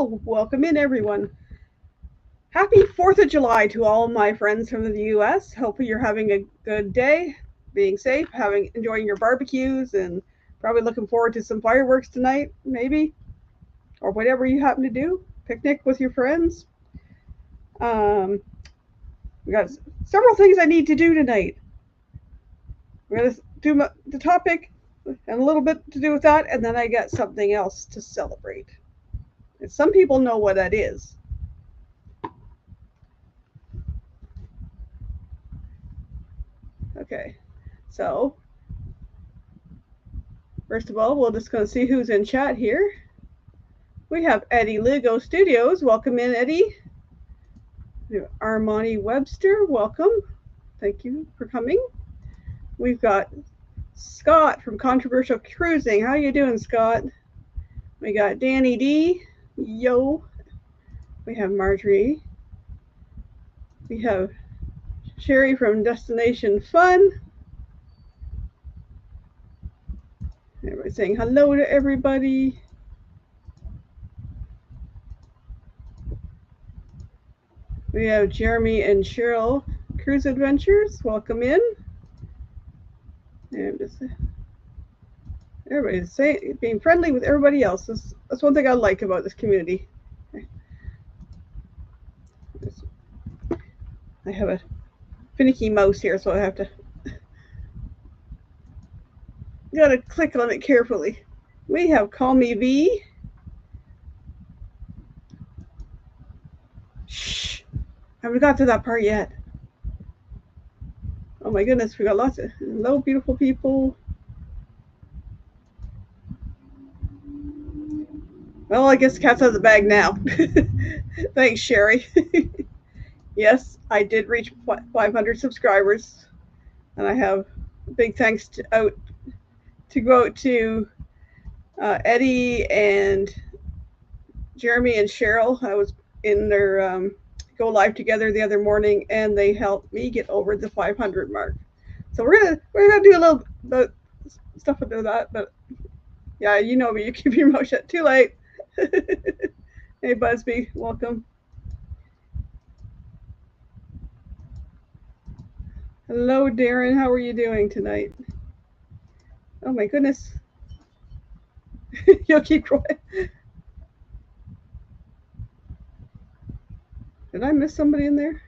Hello, welcome in everyone. Happy 4th of July to all my friends from the US. Hope you're having a good day, being safe, enjoying your barbecues and probably looking forward to some fireworks tonight, maybe, or whatever you happen to do. Picnic with your friends. Um, we got several things I need to do tonight. We're going to do the topic and a little bit to do with that, and then I got something else to celebrate. And some people know what that is. Okay, so first of all, we're just going to see who's in chat here. We have Eddie Lego Studios. Welcome in, Eddie. We have Armani Webster. Welcome. Thank you for coming. We've got Scott from Controversial Cruising. How you doing, Scott? We got Danny D. Yo. We have Marjorie. We have Sherry from Destination Fun. Everybody's saying hello to everybody. We have Jeremy and Cheryl Cruise Adventures. Welcome in. And just everybody's being friendly with everybody else. That's one thing I like about this community. I have a finicky mouse here, so I have to gotta click on it carefully. We have Call Me V. Shh, haven't got to that part yet. Oh my goodness, we got lots of hello, beautiful people. Well, I guess the cat's out of the bag now. Thanks, Sherry. Yes, I did reach 500 subscribers, and I have a big thanks to go out to Eddie and Jeremy and Cheryl. I was in their go live together the other morning, and they helped me get over the 500 mark. So we're gonna do a little bit stuff about that, but yeah, you know me, you keep your mouth shut. Too late. Hey, Busby, welcome. Hello, Darren. How are you doing tonight? Oh my goodness. You'll keep quiet. Did I miss somebody in there?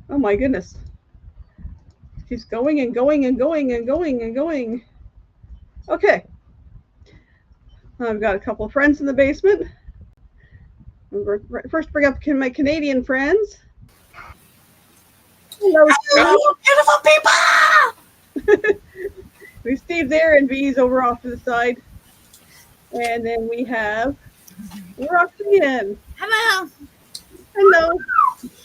Oh my goodness. It keeps going and going and going and going and going. Okay. I've got a couple of friends in the basement. First, bring up my Canadian friends. Hello, beautiful people! We Steve there, and V's over off to the side. And then we have Roxanne. Hello. Hello.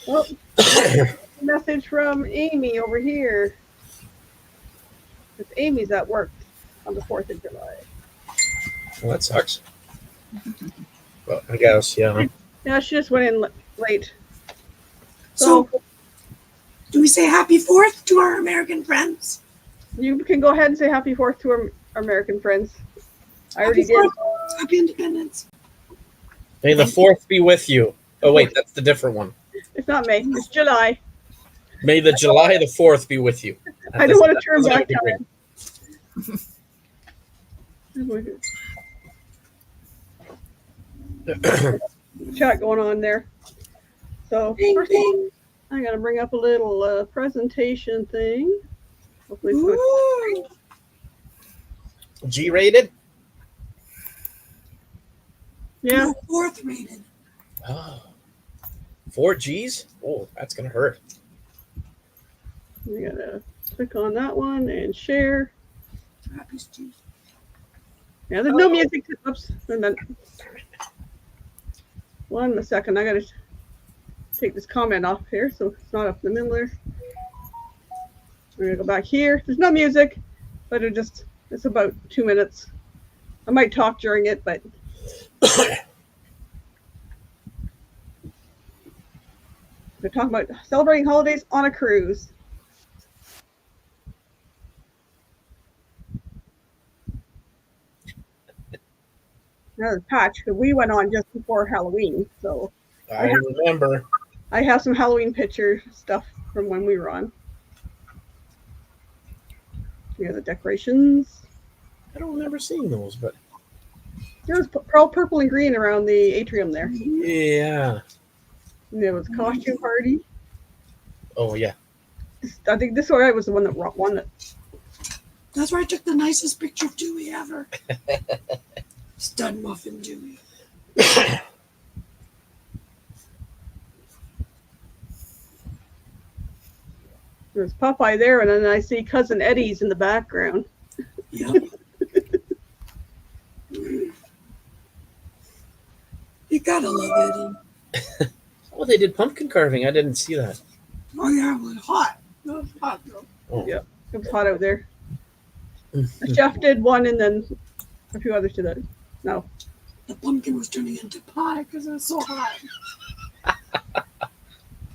Oh, a message from Amy over here. Because Amy's at work on the 4th of July. Well, that sucks. Well, I guess, yeah. Yeah, she just went in late. So, do we say happy 4th to our American friends? You can go ahead and say happy 4th to our American friends. I already did. Happy Independence. May the 4th be with you. Oh, wait, that's the different one. It's not May. It's July. May the July the 4th be with you. I don't want to turn back time. Chat going on there. So first of all, I got to bring up a little presentation thing. Hopefully it's G-rated? Yeah. 4th rated. Oh. 4 Gs? Oh, that's going to hurt. We got to click on that one and share. Yeah, there's no music. Oops. And then, 1 second. I got to take this comment off here so it's not up in the middle there. We're going to go back here. There's no music, but it's about 2 minutes. I might talk during it, but we're talking about celebrating holidays on a cruise. Another patch. We went on just before Halloween, so I remember. I have some Halloween picture stuff from when we were on. We have the decorations. I don't remember seeing those, but There was all purple and green around the atrium there. yeah. And there was a costume party. Oh yeah. I think this one was the one that won it. That's where I took the nicest picture of Dewey ever. Stud muffin Dewey. There's Popeye there, and then I see Cousin Eddie's in the background. Yep. You gotta love Eddie. Oh, they did pumpkin carving. I didn't see that. Oh yeah, it was hot. It was hot though. Oh. Yeah. It was hot out there. The chef did one, and then a few others did it. No. The pumpkin was turning into pie because it was so hot.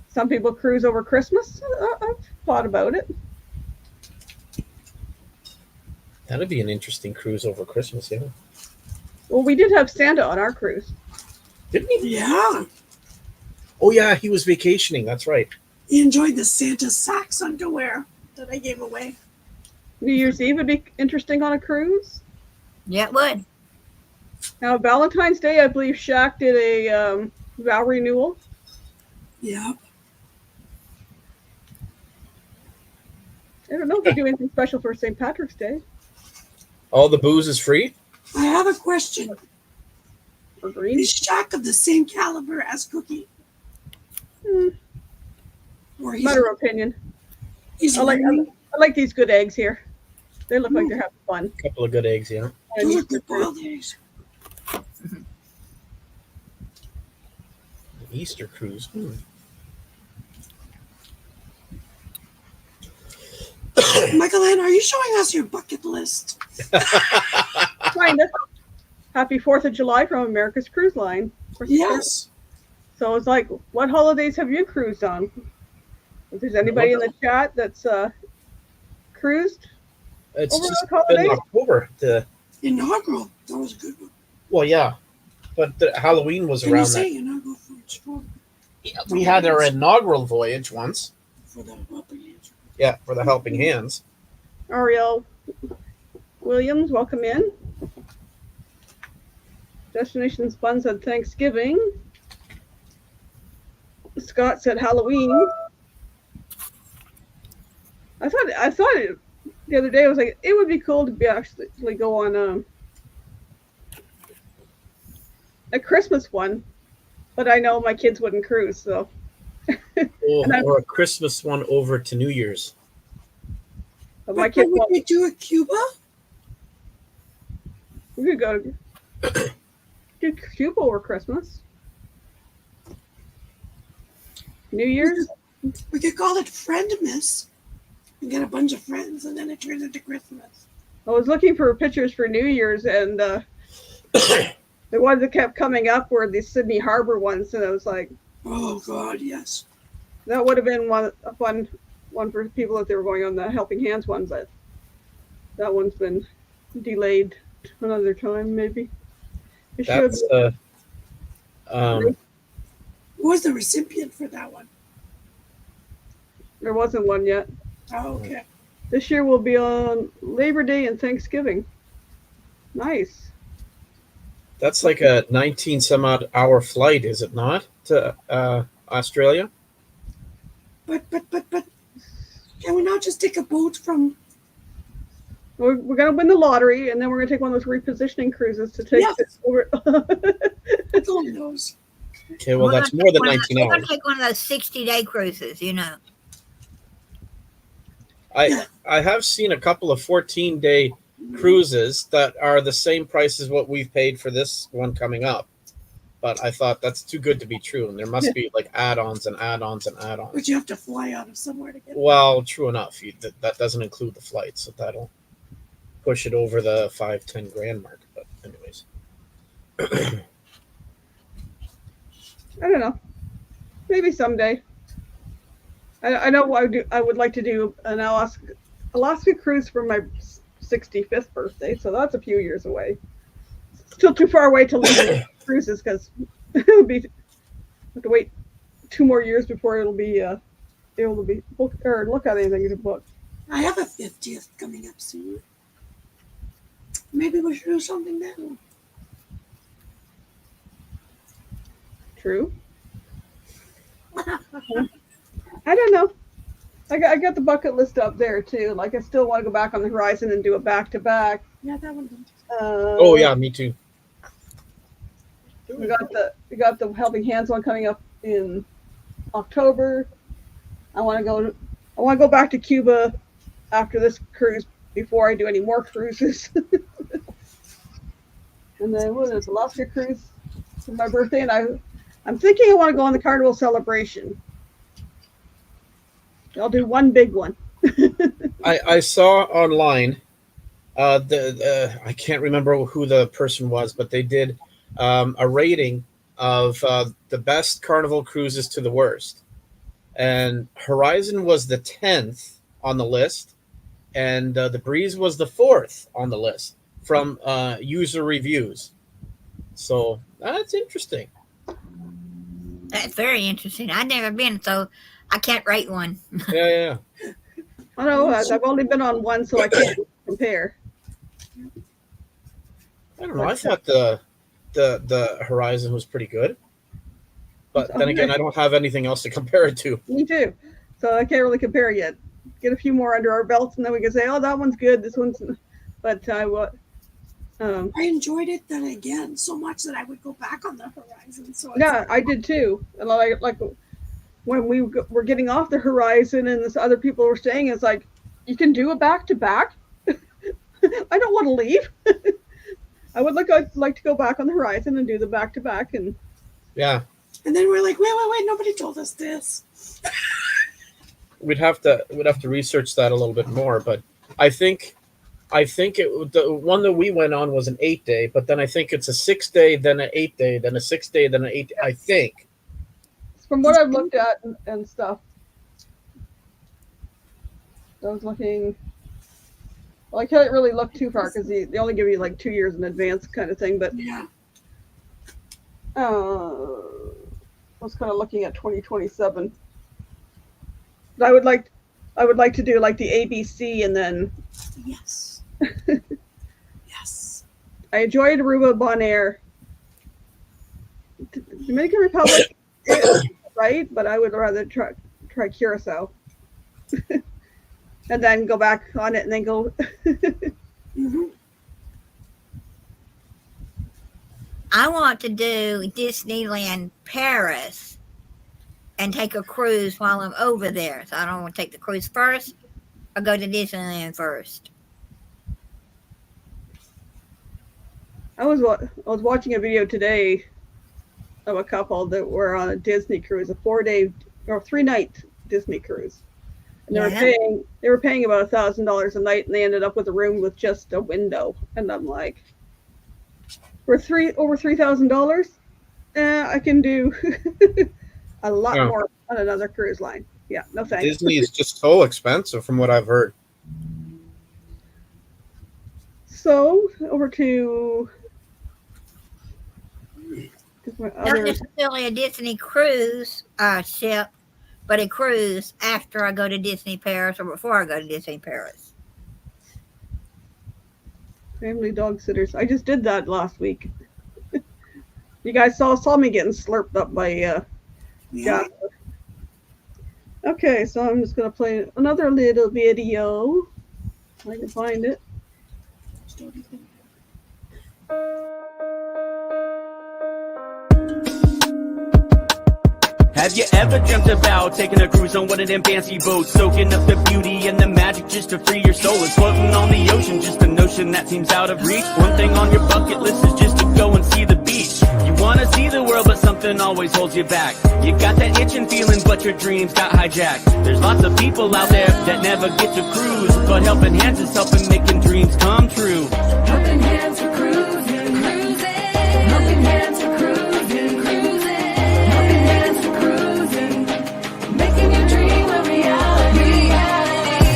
Some people cruise over Christmas. I've thought about it. That'd be an interesting cruise over Christmas, yeah. Well, we did have Santa on our cruise. Didn't he? Yeah. Oh yeah, he was vacationing. That's right. He enjoyed the Santa Saks underwear that I gave away. New Year's Eve would be interesting on a cruise. Yeah, it would. Now, Valentine's Day, I believe Shaq did a vow renewal. Yep. I don't know if they do anything special for St. Patrick's Day All the booze is free? I have a question. or green. Is Shaq of the same caliber as Cookie? Or he's, Matter of opinion. he's I like these good eggs here. They look like they're having fun. A couple of good eggs, yeah. those are good boiled eggs. Easter cruise. Michael Ann, are you showing us your bucket list? Kind of. Happy 4th of July from America's Cruise Line. Yes. So it's like, what holidays have you cruised on? If there's anybody in the chat that's cruised, It's over just the holidays? been October. Inaugural. That was a good one. Well, yeah. But the Halloween was Can you around say that. inaugural for We had our inaugural voyage once. for the helping hands? Yeah, for the Helping Hands. Ariel Williams, welcome in. Destinations Fun said Thanksgiving. Scott said Halloween. I thought it the other day. I was like, it would be cool to be actually go on a Christmas one, but I know my kids wouldn't cruise, so. Or a Christmas one over to New Year's. But my But kids would won't. we do a Cuba? We could go do Cuba over Christmas. New Year's. We could call it Friendmas and get a bunch of friends, and then it turns into Christmas. I was looking for pictures for New Year's, and the ones that kept coming up were the Sydney Harbor ones, and I was like, Oh God, yes. that would have been a fun one for people if they were going on the Helping Hands one, but that one's been delayed to another time, maybe. It should. That's Who was the recipient for that one? There wasn't one yet. Oh, okay. This year will be on Labor Day and Thanksgiving. Nice. that's like a 19 some odd hour flight, is it not? To Australia? But can we not just take a boat from? We're going to win the lottery, and then we're going to take one of those repositioning cruises to take Yes. it over. It's only those. Okay, well, We're that's gonna more take than one of 19 We're going hours. to take one of those 60-day cruises, you know. I have seen a couple of 14-day cruises that are the same price as what we've paid for this one coming up. But I thought that's too good to be true, and there must be like add-ons and add-ons and add-ons. But you have to fly out of somewhere to get. Well, true enough. That doesn't include the flight, so that'll push it over the 5-10 grand mark. But anyways, I don't know. Maybe someday. I know I would like to do an Alaska cruise for my 65th birthday, so that's a few years away. still too far away to leave cruises because it'll be have to wait 2 more years before it'll be able to be book or look at anything to book. I have a 50th coming up soon. Maybe we should do something then. True. I don't know. I got the bucket list up there too. Like I still want to go back on the Horizon and do a back to back. Yeah, that one. Oh yeah, me too. We got the Helping Hands one coming up in October. I want to go back to Cuba after this cruise before I do any more cruises. And then what is the lobster cruise for my birthday? And I'm thinking I want to go on the Carnival Celebration. I'll do one big one. I saw online I can't remember who the person was, but they did a rating of the best Carnival cruises to the worst. And Horizon was the 10th on the list, and the Breeze was the 4th on the list from user reviews. So that's interesting. That's very interesting. I've never been, so I can't rate one. Yeah. I know I've only been on one, so I can't compare. I don't know. I thought the Horizon was pretty good, but then again, I don't have anything else to compare it to. Me too. So I can't really compare yet. Get a few more under our belts, and then we can say, "Oh, that one's good. This one's." But I enjoyed it then again so much that I would go back on the Horizon. So yeah, I did too. And like when we were getting off the Horizon, and this other people were saying, "It's like you can do a back to back." I don't want to leave. I'd like to go back on the Horizon and do the back to back, and yeah. And then we're like, wait, nobody told us this. We'd have to research that a little bit more, but I think the one that we went on was an 8-day, but then I think it's a 6-day, then an 8-day, then a 6-day, then an 8-day. I think. From what I've looked at and stuff, I was looking. Well, I can't really look too far because they only give you like 2 years in advance kind of thing. But yeah, I was kind of looking at 2027. But I would like to do like the ABC and then. Yes. Yes. I enjoyed Aruba, Bonaire, Dominican Republic, right? But I would rather try Curacao. And then go back on it and then go. Mm-hmm. I want to do Disneyland Paris and take a cruise while I'm over there. So I don't want to take the cruise first or go to Disneyland first. I was watching a video today of a couple that were on a Disney cruise, a 4-day or 3-night Disney cruise. And they were paying about $1,000 a night, and they ended up with a room with just a window. And I'm like, for over $3,000, I can do a lot more on another cruise line. Yeah, no thanks. Disney is just so expensive, from what I've heard. So over to Not necessarily a Disney cruise ship, but a cruise after I go to Disney Paris or before I go to Disney Paris. family dog sitters. I just did that last week. You guys saw me getting slurped up by Jasper. Okay, so I'm just gonna play another little video. If I can find it. Have you ever dreamt about taking a cruise on one of them fancy boats, soaking up the beauty and the magic just to free your soul? It's floating on the ocean, just a notion that seems out of reach. One thing on your bucket list is just to go and see the beach. You wanna see the world, but something always holds you back. You got that itching feeling, but your dreams got hijacked. There's lots of people out there that never get to cruise, but Helping Hands is helping making dreams come true. Helping Hands for cruising, cruising. Helping Hands for cruising, cruising. Helping Hands for cruising, making your dream a reality.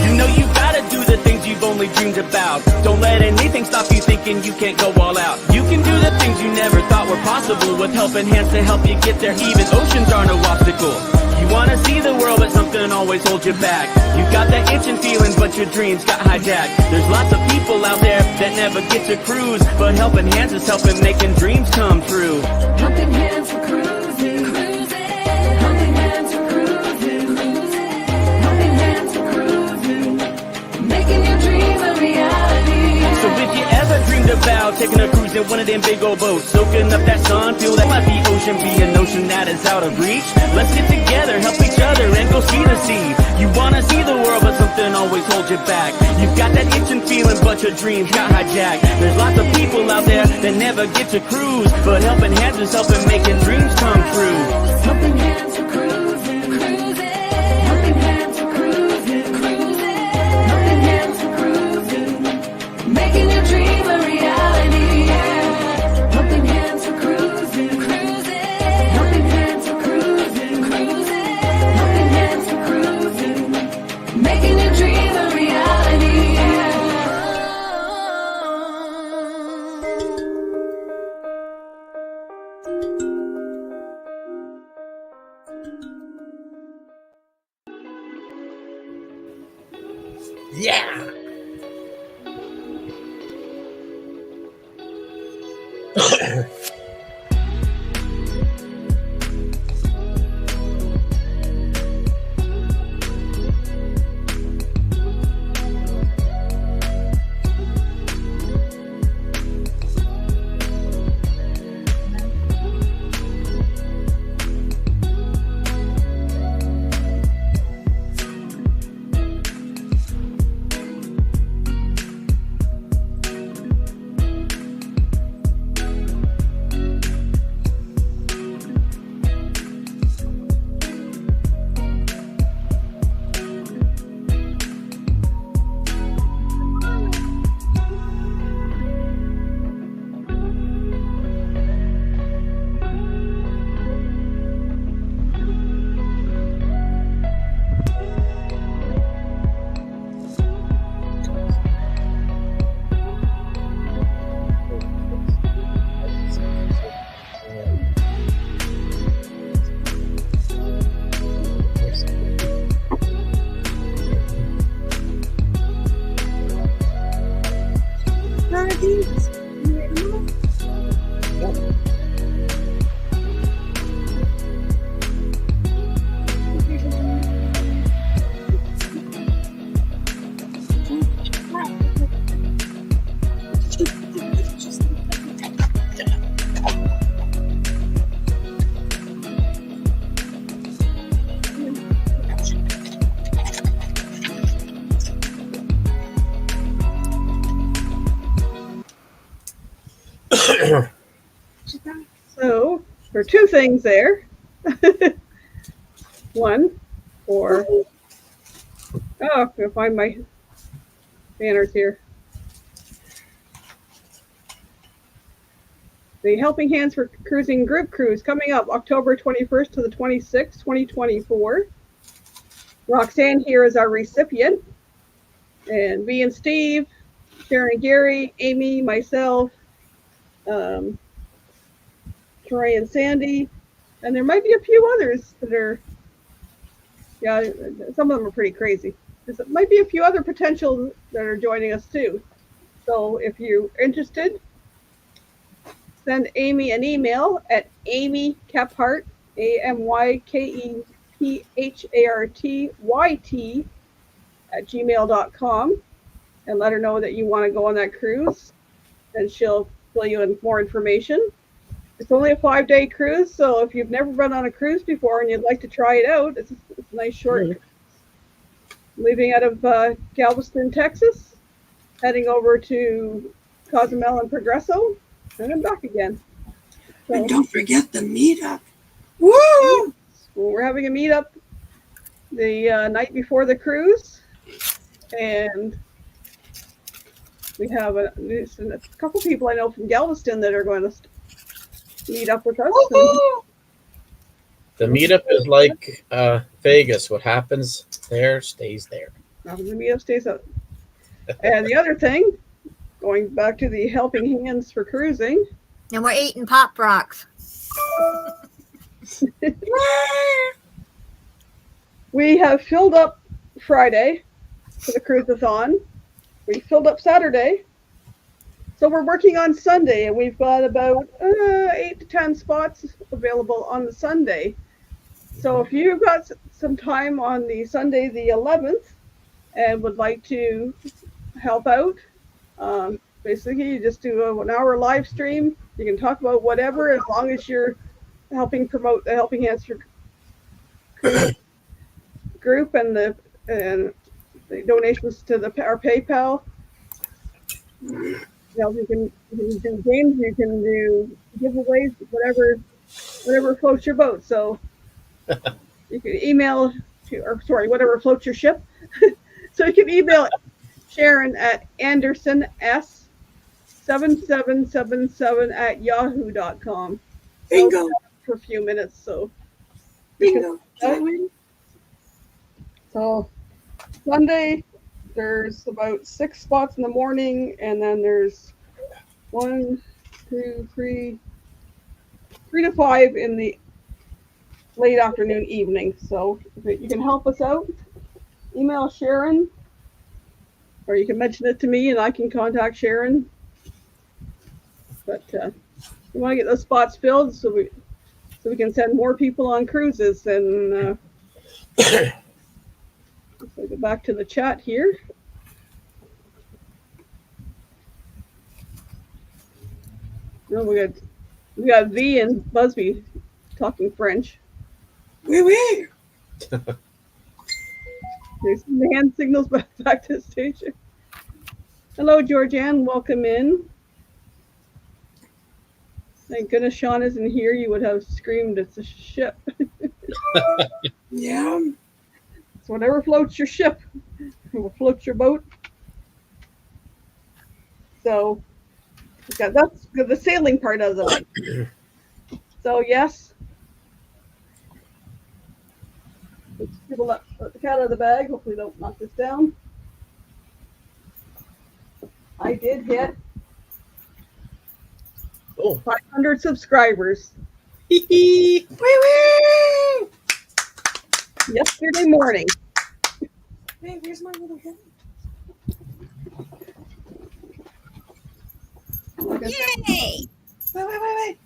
You know you gotta do the things you've only dreamed about. Don't let anything stop you thinking you can't go all out. You can do the things you never thought were possible with helping hands to help you get there. Even oceans are no obstacle. You wanna see the world, but something always holds you back. You got that itching feeling, but your dreams got hijacked. There's lots of people out there that never get to cruise, but helping hands is helping making dreams come true. Helping hands for cruising, cruising. Helping hands for cruising, cruising. Helping hands for cruising. Making your dream a reality. So if you ever dreamed about taking a cruise in one of them big old boats, soaking up that sun, feel that let the ocean be an ocean that is out of reach. Let's get together, help each other, and go see the sea. You wanna see the world, but something always holds you back. You've got that itching feeling, but your dreams got hijacked. There's lots of people out there that never get to cruise, but helping hands is helping making dreams come true. Helping hands for cruising, cruising. Helping hands for cruising, cruising. Helping hands for cruising. Making your dream a reality. Helping hands for cruising, cruising. Helping hands for cruising, cruising. Helping hands for cruising. Making your dream a reality. Yeah. So there are two things there. One for, oh, I'm going to find my banners here. The Helping Hands for Cruising Group Cruise coming up October 21st to the 26th, 2024. Roxanne here is our recipient. And me and Steve, Sharon, Gary, Amy, myself, Troy and Sandy, and there might be a few others that are, yeah, some of them are pretty crazy. There might be a few other potentials that are joining us too. So if you're interested, send Amy an email at Amy Kephart, AMYKEPHARTYT @gmail.com, and let her know that you want to go on that cruise, and she'll fill you in more information. It's only a 5-day cruise, so if you've never been on a cruise before and you'd like to try it out, it's a nice short cruise. Leaving out of Galveston, Texas, heading over to Cozumel and Progreso, and then back again. So, And don't forget the meetup. woo! Well, we're having a meetup the night before the cruise, and we have a couple people I know from Galveston that are going to meet up with us. The meetup is like Vegas. What happens there stays there. The meetup stays up. And the other thing, going back to the helping hands for cruising. And we're eating Pop Rocks. We have filled up Friday for the cruise-a-thon. We filled up Saturday. So we're working on Sunday, and we've got about 8 to 10 spots available on the Sunday. So if you've got some time on the Sunday the 11th and would like to help out, basically you just do an hour live stream. You can talk about whatever as long as you're helping promote the Helping Hands for group and the donations to our PayPal. You know, you can do games, you can do giveaways, whatever floats your boat. So you can email whatever floats your ship. So you can email Sharon at andersons777@yahoo.com. Bingo. For a few minutes, so Bingo. Did I win? So Sunday, there's about 6 spots in the morning, and then there's 3 to 5 in the late afternoon, evening. So if you can help us out, email Sharon, or you can mention it to me, and I can contact Sharon. But we want to get those spots filled so we can send more people on cruises. And so go back to the chat here. No, we got V and Busby talking French. Oui, oui. There's the hand signals back to the station. Hello, Georgianne. Welcome in. Thank goodness Sean isn't here. You would have screamed, "It's a ship." Yeah. So whatever floats your ship will float your boat. So that's the sailing part of it. So yes. Let's let the cat out of the bag. Hopefully don't knock this down. I did hit 500 subscribers. Wee wee. Yesterday morning. Hey, where's my little guy? Yay! Wait.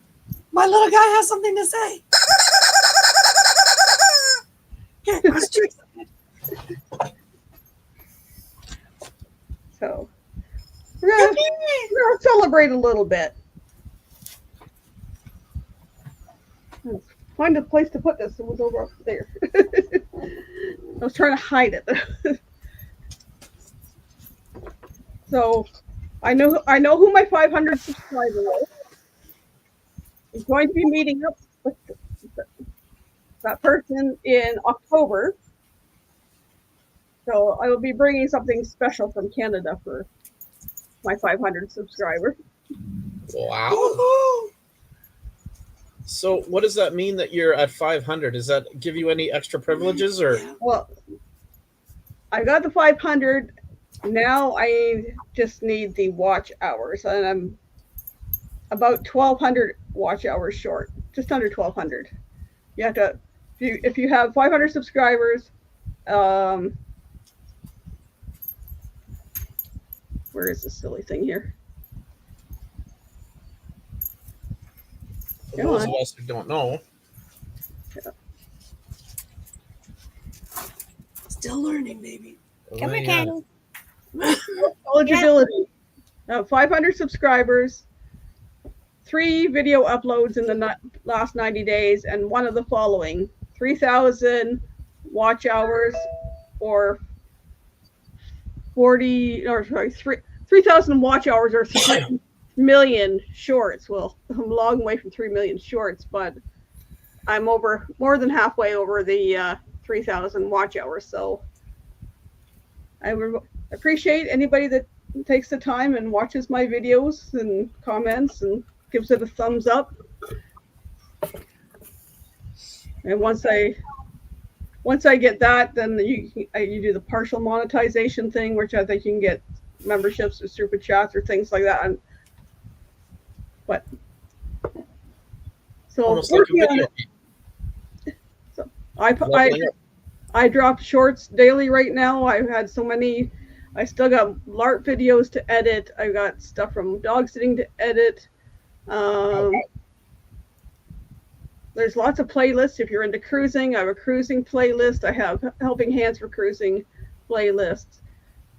My little guy has something to say. Here, let's drink something. So we're gonna celebrate a little bit. Let's find a place to put this. It was over up there. I was trying to hide it. So I know who my 500 subscriber is. I'm going to be meeting up with that person in October. So I will be bringing something special from Canada for my 500 subscriber. Wow. Woohoo. So what does that mean that you're at 500? Does that give you any extra privileges or? Well, I got the 500. Now I just need the watch hours, and I'm about 1,200 watch hours short, just under 1,200. You have to, if you have 500 subscribers, where is this silly thing here? For those of us who don't know. Still learning, baby. Come here, Kenny. Eligibility. 500 subscribers, 3 video uploads in the last 90 days, and one of the following: 3,000 watch hours, or 3,000 watch hours, or 3 million shorts. Well, I'm a long way from 3 million shorts, but I'm more than halfway over the 3,000 watch hours. So I appreciate anybody that takes the time and watches my videos and comments and gives it a thumbs up. And once I get that, then you do the partial monetization thing, which I think you can get memberships or super chats or things like that. But so Almost like a working on video it. game. So Leveling up. I drop shorts daily right now. I've had so many. I still got LARP videos to edit. I've got stuff from dog sitting to edit. There's lots of playlists. If you're into cruising, I have a cruising playlist. I have Helping Hands for Cruising playlists.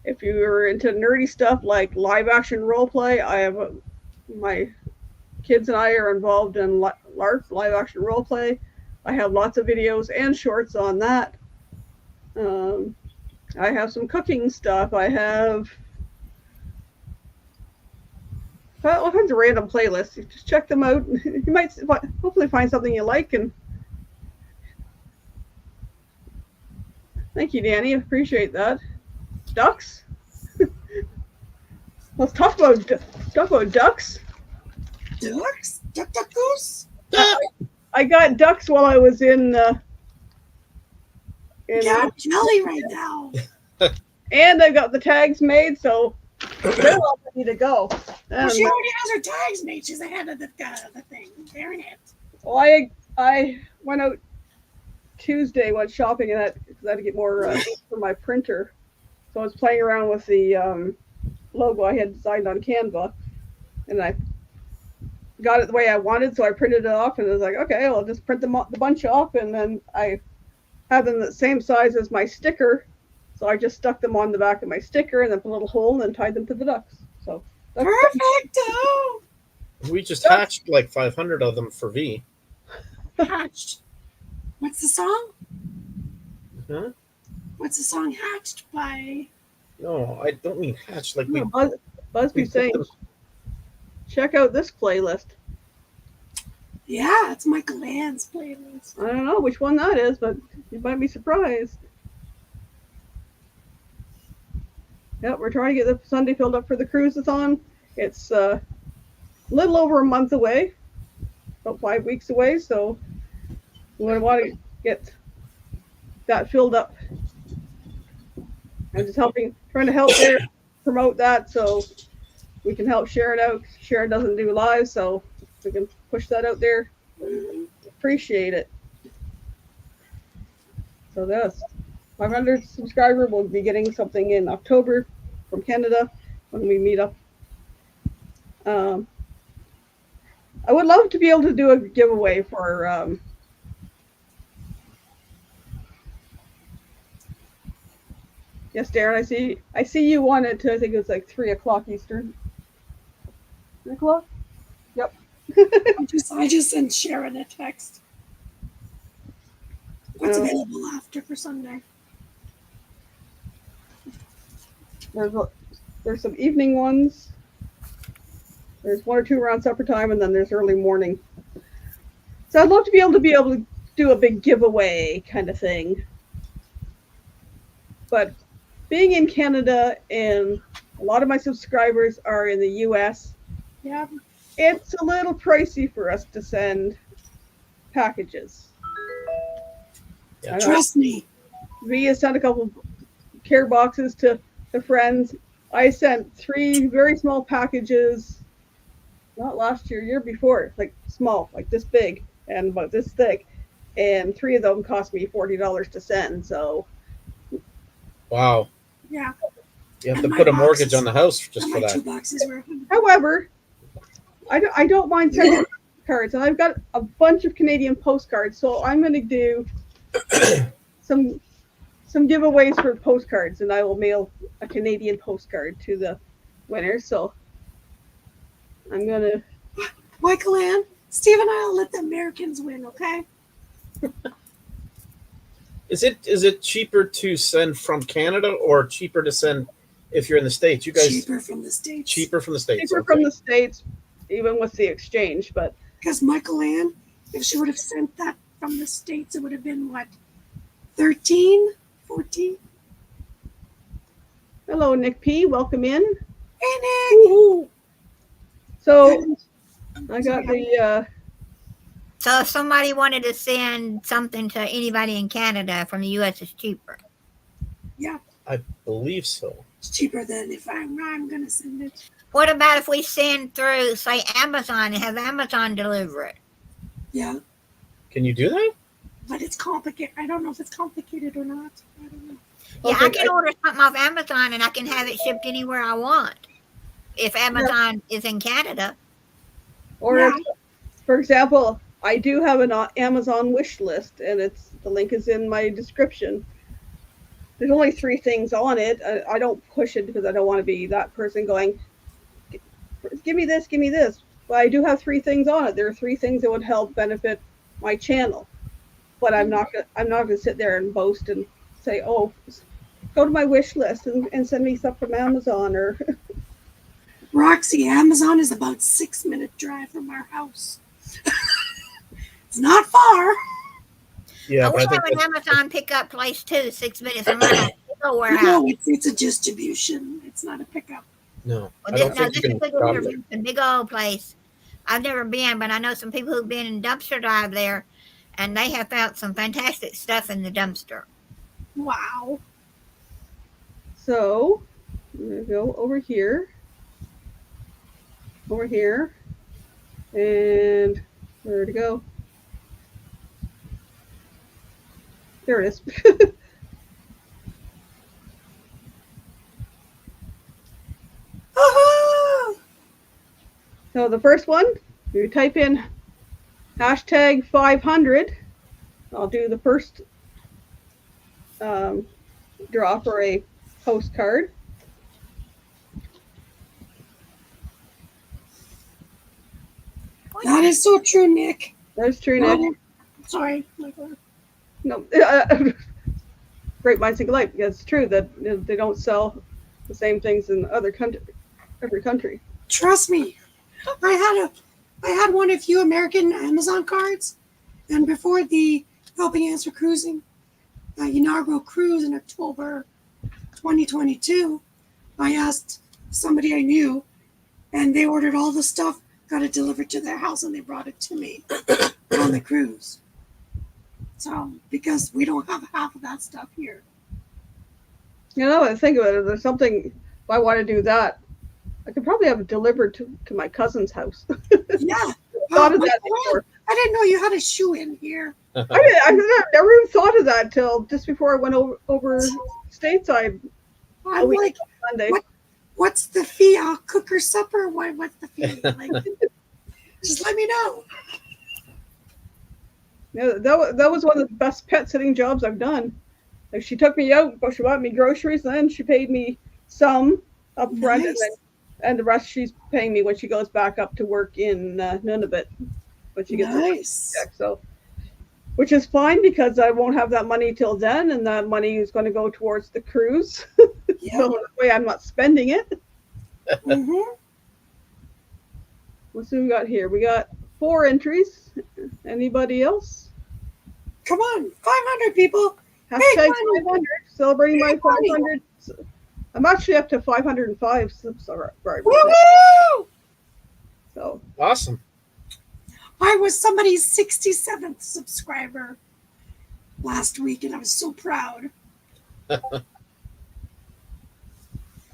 If you're into nerdy stuff like live action role play, I have my kids and I are involved in LARP, live action role play. I have lots of videos and shorts on that. I have some cooking stuff. I have all kinds of random playlists. You just check them out. You might hopefully find something you like. And thank you, Danny. Appreciate that. Ducks. Let's talk about ducks. Ducks? Duck, duck, goose? I got ducks while I was in Yeah, jelly right now. and I got the tags made, so they're all ready to go. Well, she already has her tags made. She's ahead of the thing. Darn it. Well, I went out Tuesday, went shopping, and I had to get more for my printer. So I was playing around with the logo I had designed on Canva, and I got it the way I wanted. So I printed it off, and I was like, okay, I'll just print the bunch off, and then I had them the same size as my sticker. So I just stuck them on the back of my sticker and then put a little hole and then tied them to the ducks. So that's Perfecto! We just hatched like 500 of them for V. Hatched. What's the song? Huh? What's the song Hatched by? No, I don't mean hatched. Like we. Busby saying, check out this playlist. Yeah, it's Michael Land's playlist. I don't know which one that is, but you might be surprised. Yep, we're trying to get the Sunday filled up for the cruise-a-thon. It's a little over a month away, about 5 weeks away, so we want to get that filled up. I'm just trying to help there promote that so we can help share it out. Sharon doesn't do live, so we can push that out there. Appreciate it. So that's 500 subscriber. We'll be getting something in October from Canada when we meet up. I would love to be able to do a giveaway for yes, Darren, I see you wanted to, I think it was like 3 o'clock Eastern. 3 o'clock? Yep. I just sent Sharon a text. What's available after for Sunday? There's some evening ones. There's 1 or 2 around supper time, and then there's early morning. So I'd love to be able to do a big giveaway kind of thing. But being in Canada and a lot of my subscribers are in the US, Yeah. it's a little pricey for us to send packages. Yeah. Trust me. We have sent a couple care boxes to friends. I sent 3 very small packages, not last year, year before, like small, like this big and about this thick. And 3 of them cost me $40 to send. So, Wow. Yeah. You have And to put my a mortgage boxes- on the house just And for my 2 that. boxes were. however, I don't mind sending cards, and I've got a bunch of Canadian postcards. So I'm going to do some giveaways for postcards, and I will mail a Canadian postcard to the winners. So I'm gonna. Michael Ann, Steve and I will let the Americans win, okay? Is it cheaper to send from Canada or cheaper to send if you're in the States? You guys Cheaper from the States. cheaper from the States. Cheaper okay. from the States, even with the exchange. But Because Michael Ann, if she would have sent that from the States, it would have been what? 13? 14? hello, Nick P. Welcome in. Hey, Nick! Woo-hoo. So I got the. So if somebody wanted to send something to anybody in Canada from the US, it's cheaper. Yeah. I believe so. It's cheaper than if I'm gonna send it. What about if we send through, say, Amazon and have Amazon deliver it? Yeah, Can you do that? but it's complicated. I don't know if it's complicated or not. I don't know. Yeah, Okay, I can order something off Amazon and I can have it shipped anywhere I want. If Amazon is in Canada. Or Yeah. for example, I do have an Amazon wish list, and the link is in my description. There's only 3 things on it. I don't push it because I don't want to be that person going, give me this, give me this. But I do have 3 things on it. There are 3 things that would help benefit my channel. But I'm not gonna sit there and boast and say, oh, go to my wish list and send me stuff from Amazon or Roxy, Amazon is about 6-minute drive from our house. It's not far. Yeah, We but I have think an Amazon pickup place too, 6 minutes from our house. No, warehouse. it's a distribution. It's not a pickup. no, I Well, don't this, no, think you this is can a drop it. distribution, big old place. I've never been, but I know some people who've been in dumpster dive there, and they have found some fantastic stuff in the dumpster. Wow. so. I'm gonna go over here, and where to go? There it is. Woohoo! So the first one, you type in hashtag 500. I'll do the first draw for a postcard. That is so true, Nick. That's true, Nick. No, sorry, Michael. No, great minds think alike. Because it's true that they don't sell the same things in every country. Trust me. I had one of few American Amazon cards, and before the Helping Hands for Cruising inaugural cruise in October 2022, I asked somebody I knew, and they ordered all the stuff, got it delivered to their house, and they brought it to me on the cruise. So, because we don't have half of that stuff here. You know, I think about it. There's something. If I want to do that, I could probably have it delivered to my cousin's house. Yeah. Thought of Michael, that before. I didn't know you had a shoe in here. I never even thought of that till just before I went over stateside I'm like, Sunday. what's the fee? I'll cook her supper. What's the fee? Like, just let me know. Yeah, that was one of the best pet sitting jobs I've done. Like, she took me out, she bought me groceries, and then she paid me some up front, Nice. and the rest she's paying me when she goes back up to work in Nunavut. When she gets her Nice. check, so, which is fine because I won't have that money till then, and that money is going to go towards the cruise. Yeah. So that way I'm not spending it. Mm-hmm. Let's see what we got here. We got 4 entries. Anybody else? Come on, 500 people. Hashtag money. 500. Celebrating my Big money. 500. I'm actually up to 505 subscribers. Woohoo! So Awesome. I was somebody's 67th subscriber last week, and I was so proud.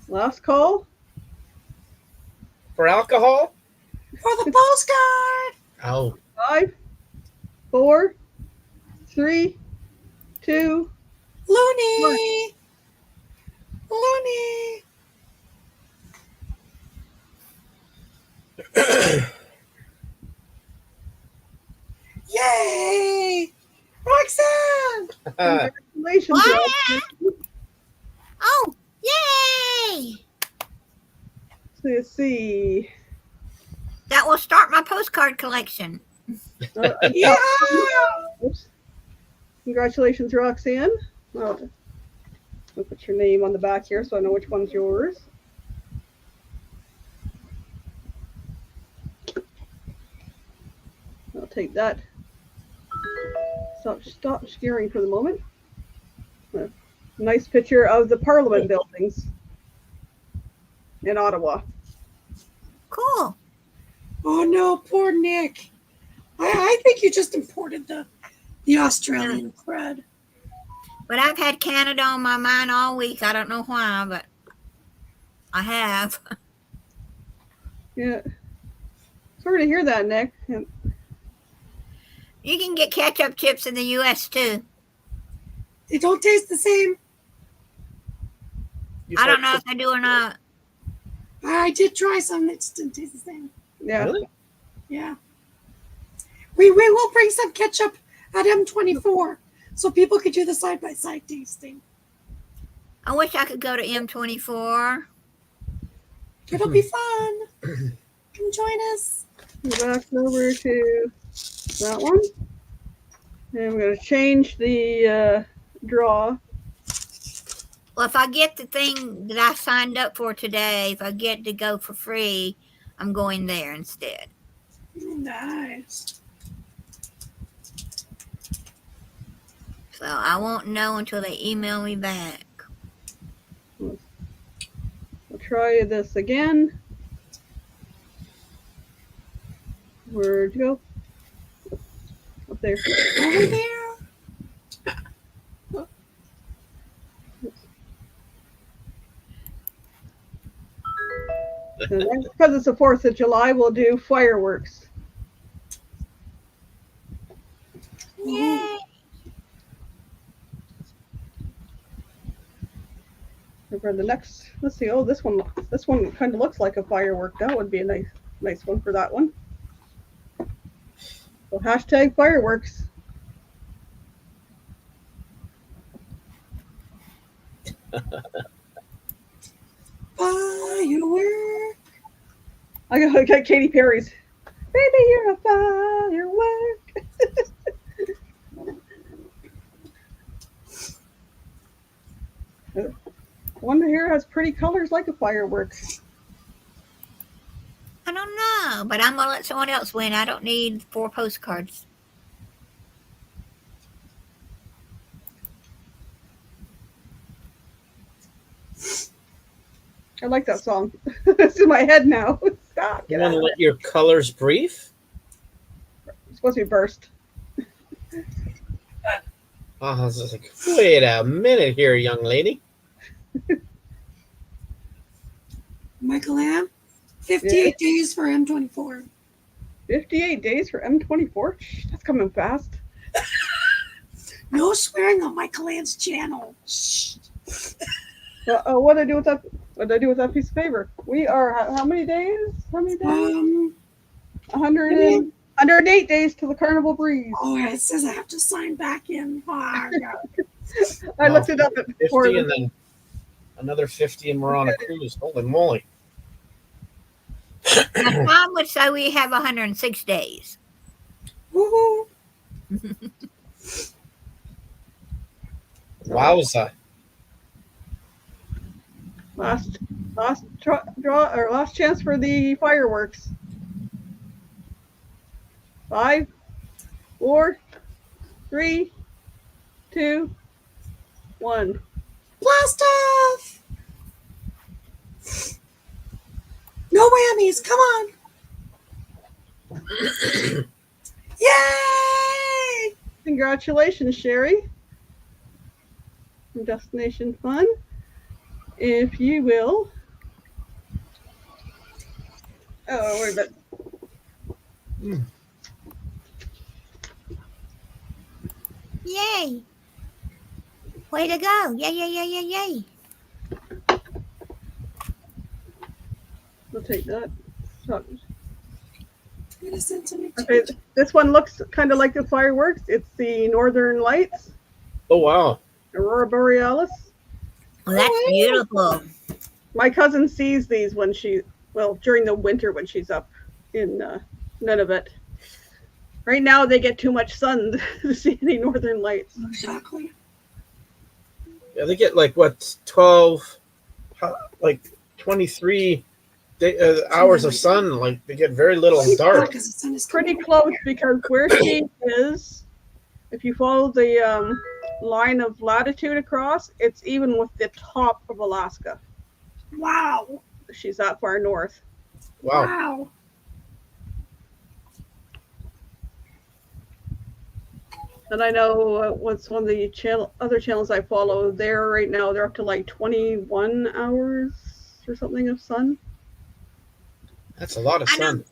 last call. For alcohol? For the postcard. Oh, 5, 4, 3, 2. Looney. Looney. Yay! Roxanne! Congratulations. What? Rob. Oh, yay! Let's see. That will start my postcard collection. Yeah! Oops. Congratulations, Roxanne. I'll put your name on the back here so I know which one's yours. I'll take that. Stop sharing for the moment. A nice picture of the Parliament buildings in Ottawa. Cool. Oh no, poor Nick. I think you just imported the Australian crud. But I've had Canada on my mind all week. I don't know why, but I have. Yeah. Sorry to hear that, Nick. You can get ketchup chips in the U.S. too. They don't taste the same. You've I had don't know if they do or not. I did try some that just didn't taste the same. Yeah. Really? Yeah. We will bring some ketchup at M24 so people could do the side by side tasting. I wish I could go to M24. It'll be fun. Come join us. Go back over to that one. And we're going to change the draw. Well, if I get the thing that I signed up for today, if I get to go for free, I'm going there instead. Nice. So I won't know until they email me back. We'll try this again. Where'd you go? Up there. Over there. And then, because it's the 4th of July, we'll do fireworks. Yay! For the next, let's see. Oh, this one kind of looks like a firework. That would be a nice one for that one. So hashtag fireworks. Firework. I got Katy Perry's. Baby, you're a firework. One here has pretty colors like a firework. I don't know, but I'm gonna let someone else win. I don't need 4 postcards. I like that song. It's in my head now. Stop. You Get want out to of let your colors breathe? It's supposed to be burst. Oh, I was like, wait a minute here, young lady. Michael Lamb. 58 days for M24. 58 days for M24. Shh, that's coming fast. No swearing on Michael Lamb's channel. Shh. What did I do with that? What did I do with that piece of paper? We are how many days? How many days? 108 days to the carnival breeze. Oh, it says I have to sign back in. Oh, I looked it up before. 50 and then another 50 and we're on a cruise. Holy moly. Now, Tom would say we have 106 days. woohoo. Wowza. Last draw or last chance for the fireworks. 5, 4, 3, 2, 1. Blast off. No whammies. Come on. Yay! Congratulations, Sherry. From Destination Fun. If you will. Oh, wait a minute. Yay! Way to go! Yay, yay, yay, yay, yay! We'll take that. So, Okay. okay, this one looks kind of like the fireworks. It's the Northern Lights, Oh, wow. Aurora Borealis. Well, that's beautiful. My cousin sees these when during the winter when she's up in Nunavut. Right now they get too much sun to see any Northern Lights. Exactly. Yeah, they get like what, 12, like 23 hours of sun. Like they get very little dark. Pretty close because where she is, if you follow the line of latitude across, it's even with the top of Alaska. Wow. She's that far north. Wow. Wow. And I know what's one of the other channels I follow. There right now, they're up to like 21 hours or something of sun. That's a lot of I sun. don't.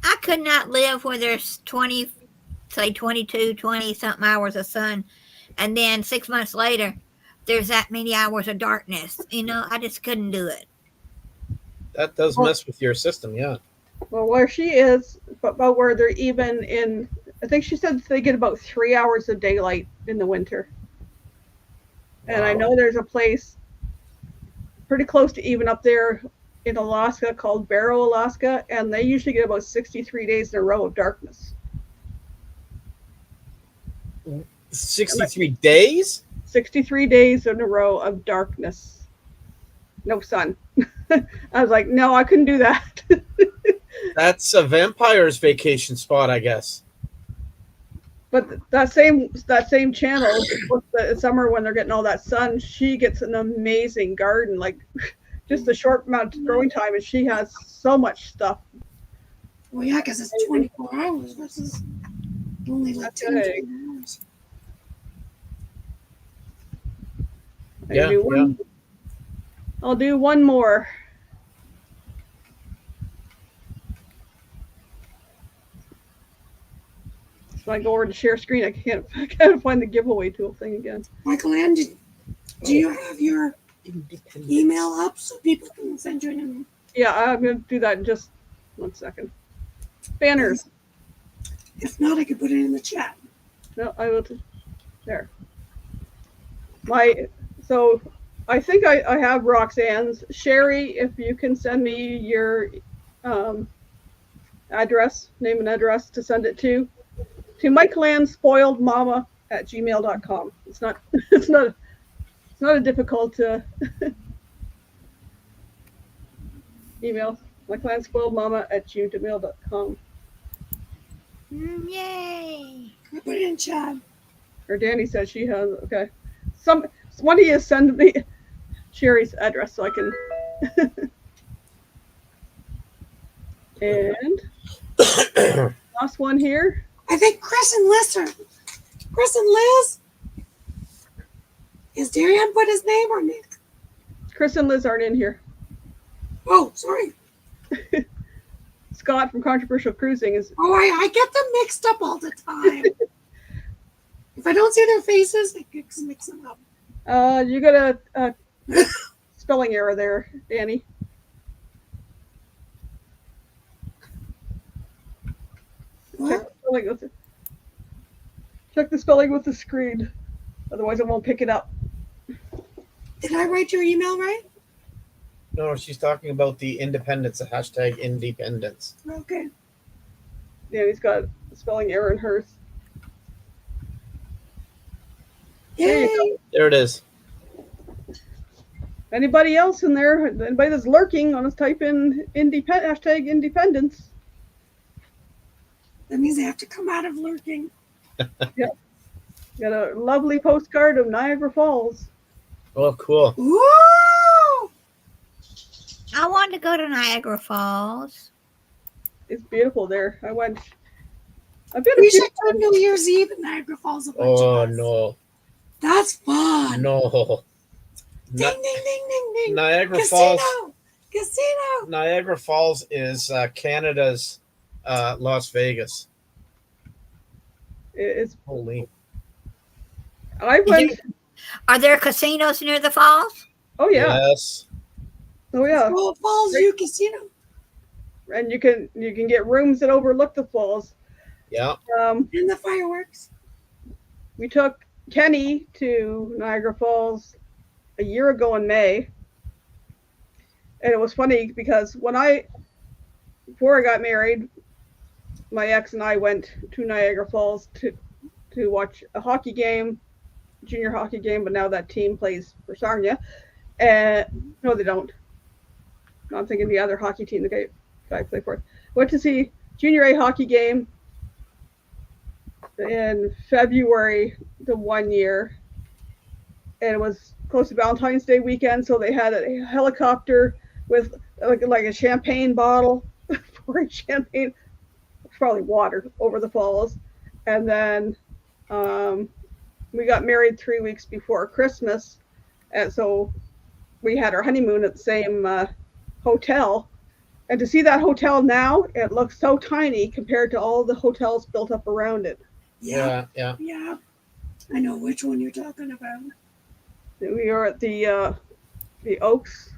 I could not live where there's 20, say 22, 20 something hours of sun, and then 6 months later, there's that many hours of darkness. I just couldn't do it. That does Well, mess with your system, yeah. well, where she is, but where they're even in, I think she said they get about 3 hours of daylight in the winter. And I Wow. know there's a place pretty close to even up there in Alaska called Barrow, Alaska, and they usually get about 63 days in a row of darkness. 63 days? 63 days in a row of darkness. No sun. I was like, no, I couldn't do that. That's a vampire's vacation spot, I guess. But that same channel with the summer when they're getting all that sun, she gets an amazing garden, like just a short amount of growing time, and she has so much stuff. Well, yeah, because it's 24 hours versus only like 10 Okay. hours. Yeah, I'll do one more. So I go over to share screen. I can't find the giveaway tool thing again. Michael Ann, do you have your email up so people can send you an email? Yeah, I'm gonna do that in just 1 second. Banners. If not, I could put it in the chat. No, I will. There. So I think I have Roxanne's. Sherry, if you can send me your address, name and address to send it to michaelandspoiledmama@gmail.com. It's not a difficult email. michaelandspoiledmama@gmail.com. Yay! I put it in chat. Or Danny says she has. Okay. One of you send me Sherry's address so I can. And last one here. I think Chris and Liz are. Chris and Liz? Is Darian put his name or Nick? Chris and Liz aren't in here. Oh, sorry. Scott from Controversial Cruising is. Oh, I get them mixed up all the time. If I don't see their faces, I mix them up. You got a spelling error there, Danny. What? Check the spelling with the screen. Otherwise, it won't pick it up. Did I write your email right? No, she's talking about the independence, the hashtag independence. Okay. Danny's got a spelling error in hers. Yay! There it is. Anybody else in there? Anybody that's lurking, let's type in hashtag independence. That means they have to come out of lurking. Got a lovely postcard of Niagara Falls. Oh, cool. Woo! I want to go to Niagara Falls. It's beautiful there. I've been a We few should do New Year's Eve in Niagara Falls. A bunch Oh, of us. no. That's fun. No. Ding, ding, ding, ding, ding. Niagara Casino. Falls. Casino. Niagara Falls is Canada's Las Vegas. It's. Holy. I went. Are there casinos near the falls? Oh yeah. Yes. Oh yeah. Well, Falls View Casino. And you can get rooms that overlook the falls. Yeah. And the fireworks. We took Kenny to Niagara Falls a year ago in May, and it was funny because before I got married, my ex and I went to Niagara Falls to watch a hockey game, junior hockey game, but now that team plays for Sarnia. And no, they don't. No, I'm thinking the other hockey team the guy played for. Went to see junior A hockey game in February the 1 year, and it was close to Valentine's Day weekend, so they had a helicopter with like a champagne bottle pouring champagne, probably water, over the falls. And then we got married 3 weeks before Christmas, and so we had our honeymoon at the hotel. And to see that hotel now, it looks so tiny compared to all the hotels built up around it. Yeah. Yeah. Yeah. I know which one you're talking about. We are at the Oaks.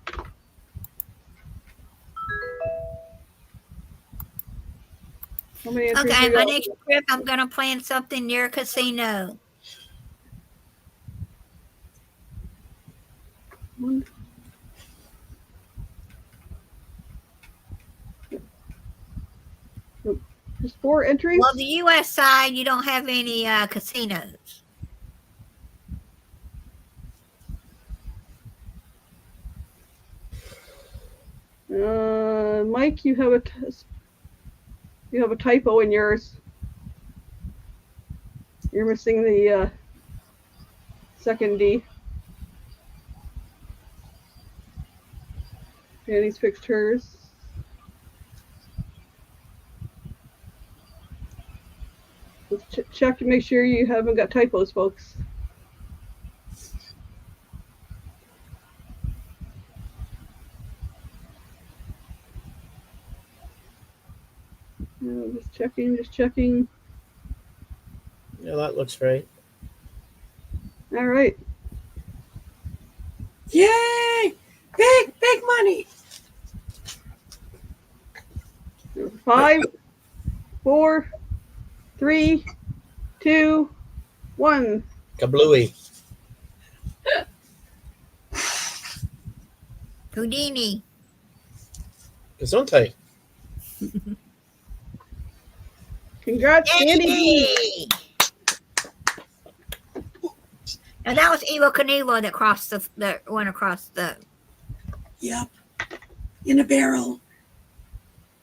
How many entries Okay, we my got? next trip, I'm gonna plan something near a casino. One. There's 4 entries. Well, the U.S. side, you don't have any casinos. Mike, you have a typo in yours. You're missing the second D. Danny's fixed hers. Let's check to make sure you haven't got typos, folks. No, just checking. Yeah, that looks right. All right. Yay! Big money. 5, 4, 3, 2, 1. Kablooey. Houdini. Gesundheit. Congrats, Danny D. Yay! Now that was Evel Knievel that went across the. Yep. In a barrel.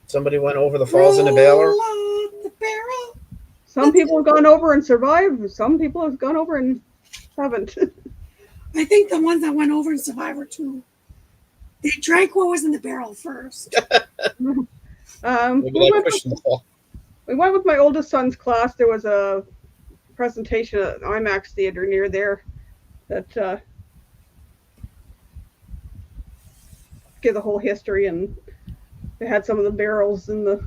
Somebody went over the falls in a barrel. Roll out the barrel. Some people have gone over and survived. Some people have gone over and haven't. I think the ones that went over in Survivor 2, they drank what was in the barrel first. Maybe we that went pushed the fall. with my oldest son's class. There was a presentation at IMAX Theater near there that give the whole history, and they had some of the barrels in the.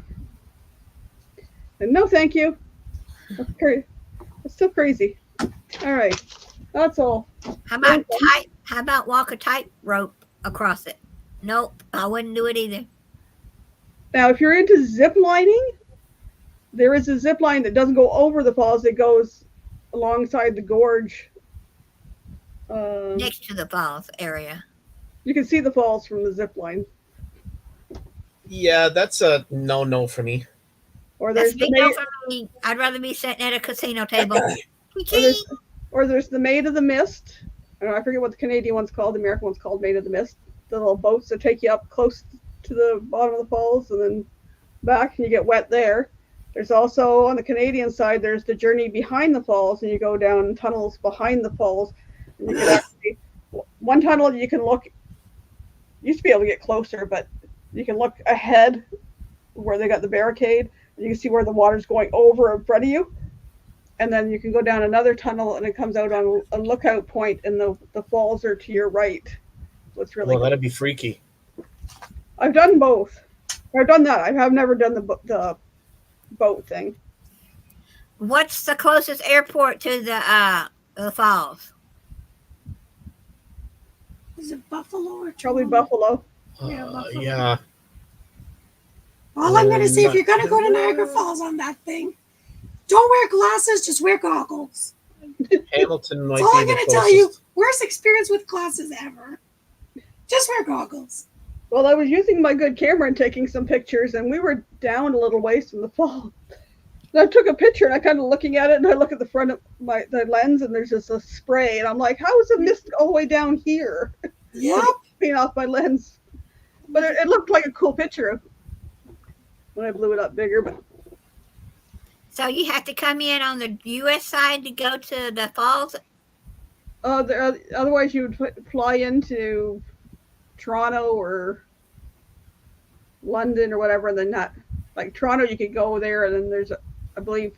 And no, thank you. It's still crazy. All right, that's all. How about walk a tightrope across it? Nope, I wouldn't do it either. Now, if you're into zip lining, there is a zip line that doesn't go over the falls. It goes alongside the gorge. Next to the falls area. You can see the falls from the zip line. Yeah, that's a no for me. Or That's there's big no for me. I'd rather be sitting at a casino table. or there's the Maid of the Mist. I forget what the Canadian one's called. The American one's called Maid of the Mist. The little boats that take you up close to the bottom of the falls and then back, and you get wet there. There's also, on the Canadian side, there's the journey behind the falls, and you go down tunnels behind the falls. And you can actually, one tunnel you can look, used to be able to get closer, but you can look ahead where they got the barricade, and you can see where the water's going over in front of you. And then you can go down another tunnel, and it comes out on a lookout point, and the falls are to your right. So it's really Well, cool. that'd be freaky. I've done both. I've done that. I have never done the boat thing. What's the closest airport to the falls? Is it Buffalo or Probably Toronto? Buffalo. Yeah, Buffalo. Yeah. All I'm going to say, if you're going to go to Niagara Falls on that thing, don't wear glasses, just wear goggles. Hamilton might That's all be I'm the going to tell you. closest. Worst experience with glasses ever. Just wear goggles. Well, I was using my good camera and taking some pictures, and we were down a little ways from the fall. And I took a picture, and I kind of looking at it, and I look at the front of the lens, and there's just a spray, and I'm like, how is the mist all the way down here? Yep. Clean off my lens. But it looked like a cool picture when I blew it up bigger. But So you have to come in on the U.S. side to go to the falls? otherwise, you would fly into Toronto or London or whatever, and then not like Toronto. You could go there, and then there's, I believe,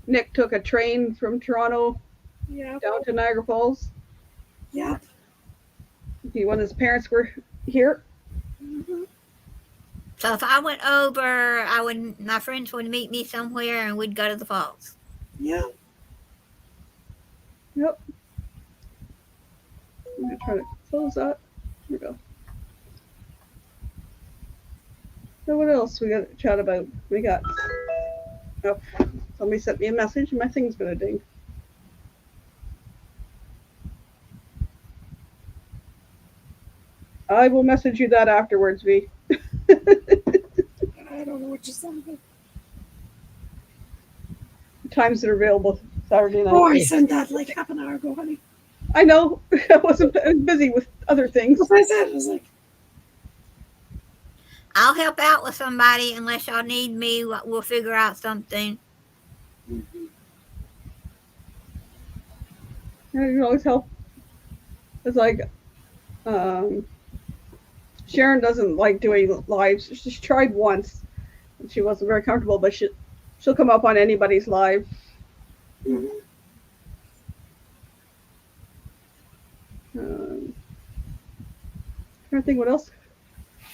Nick took a train from Toronto down to Niagara Falls. Yep. When his parents were here. So if I went over, my friends would meet me somewhere and we'd go to the falls. Yeah. Yep. I'm gonna try to close that. Here we go. So what else we got to chat about? We got. Oh, somebody sent me a message and my thing's gonna ding. I will message you that afterwards, V. I don't know what you said. Times that are available Saturday night. Oh, I sent that like half an hour ago, honey. I know. I was busy with other things. That's what I said. I was like, I'll help out with somebody unless y'all need me. We'll figure out something. Yeah, you can always help. It's like Sharon doesn't like doing lives. She tried once and she wasn't very comfortable, but she'll come up on anybody's live. mhm. Trying to think what else.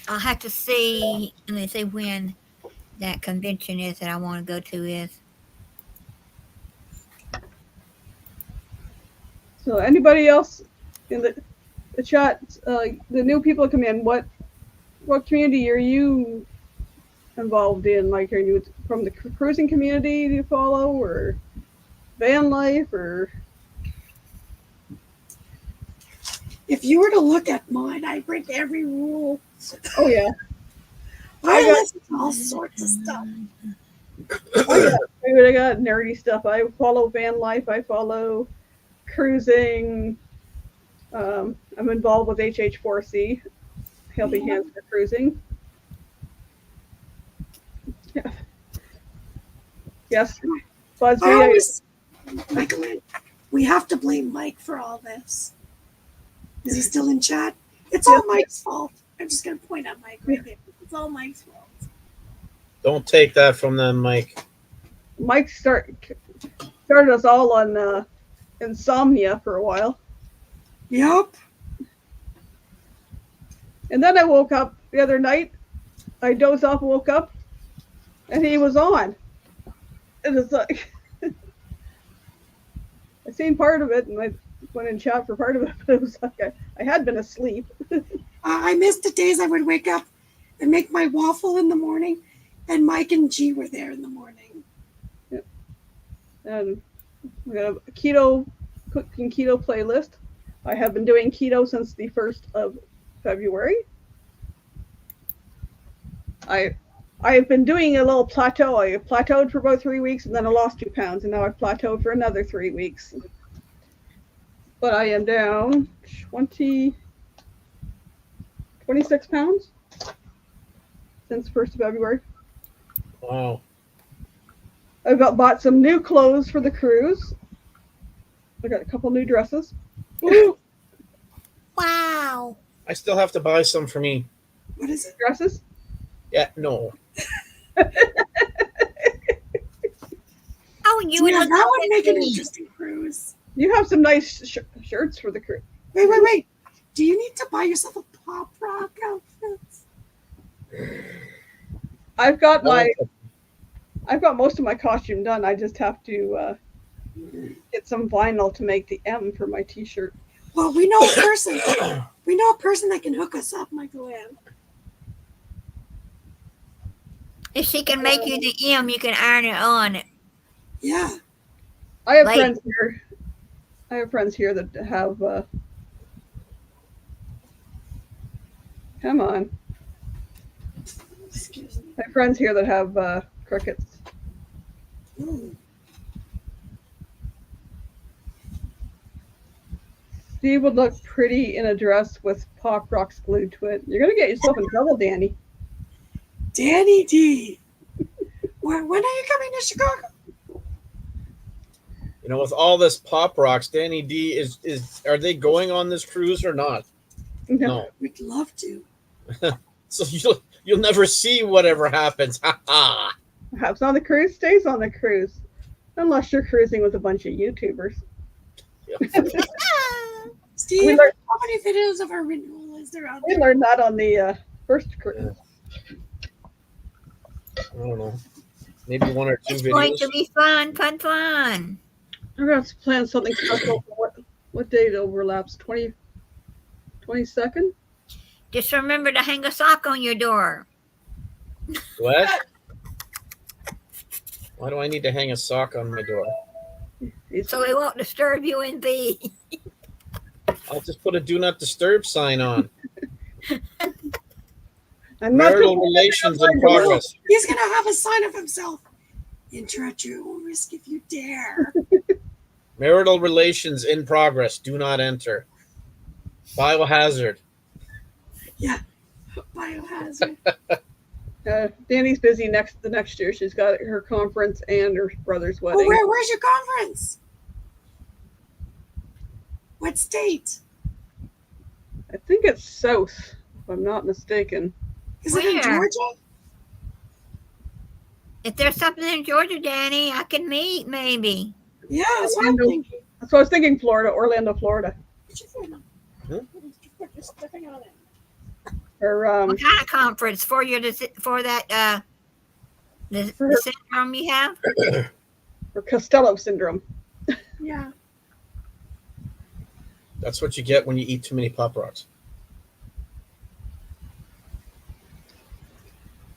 I'll have to see. Let me see when that convention is that I want to go to is. So anybody else in the chat, the new people come in, what community are you involved in? Like, are you from the cruising community do you follow, or van life, or? If you were to look at mine, I break every rule. Oh yeah. I got- listen to all sorts of stuff. I got nerdy stuff. I follow van life. I follow cruising. I'm involved with HH4C, Helping Hands for Cruising. Yeah. Yes, Buzz. I always, Michael, we have to blame Mike for all this. Is he still in chat? It's all Mike's fault. I'm just going to point at Mike right there. It's all Mike's fault. Don't take that from them, Mike. Mike started us all on insomnia for a while. Yep. And then I woke up the other night. I dozed off, woke up, and he was on. And it's like, I seen part of it, and I went in chat for part of it, but it was like I had been asleep. I missed the days I would wake up and make my waffle in the morning, and Mike and G were there in the morning. Yep. And we got a cooking keto playlist. I have been doing keto since the 1st of February. I've been doing a little plateau. I plateaued for about 3 weeks, and then I lost 2 pounds, and now I've plateaued for another 3 weeks. But I am down 26 pounds since 1st of February. Wow. I bought some new clothes for the cruise. I got a couple new dresses. Woo! Wow. I still have to buy some for me. What is it? Dresses? Yeah, no. Oh, you would Yeah, look that would make an good. interesting cruise. You have some nice shirts for the cruise. Wait. Do you need to buy yourself a pop rock outfit? I've got most of my costume done. I just have to get some vinyl to make the M for my t-shirt. Well, we know a person. We know a person that can hook us up, Michael Ann. If she can make you the M, you can iron it on. Yeah. I have Like- friends here. I have friends here that have. Come on. Excuse me. I have friends here that have crickets. Ooh. Steve would look pretty in a dress with pop rocks glued to it. You're gonna get yourself in trouble, Danny. Danny D. When are you coming to Chicago? You know, with all this pop rocks, Danny D is are they going on this cruise or not? No. We'd love to. So you'll never see whatever happens. Ha ha. Perhaps on the cruise, stays on the cruise, unless you're cruising with a bunch of YouTubers. Steve, We learned- how many videos of our renewal is there out We there? learned that on the first cruise. I don't know, maybe one or two It's going videos. to be fun, fun, fun. I'm gonna have to plan something special. For what date overlaps? 22nd? Just remember to hang a sock on your door. What? Why do I need to hang a sock on my door? So it won't disturb you in the. I'll just put a do not disturb sign on. I'm not Marital gonna- relations in progress. He's gonna have a sign of himself. Enter at your own risk if you dare. Marital relations in progress. Do not enter. Biohazard. Biohazard. Danny's busy the next year. She's got her conference and her brother's Oh, wedding. where's your conference? What state? I think it's south, if I'm not mistaken. Is it in Where? Georgia? If there's something in Georgia, Danny, I can meet maybe. Yeah, that's what I'm Orlando. thinking. So I was thinking Florida, Orlando, Florida. Put your foot on. Hmm? Put your stepping on it. Or What kind of conference for that the syndrome you have? or Costello syndrome. Yeah. That's what you get when you eat too many Pop Rocks.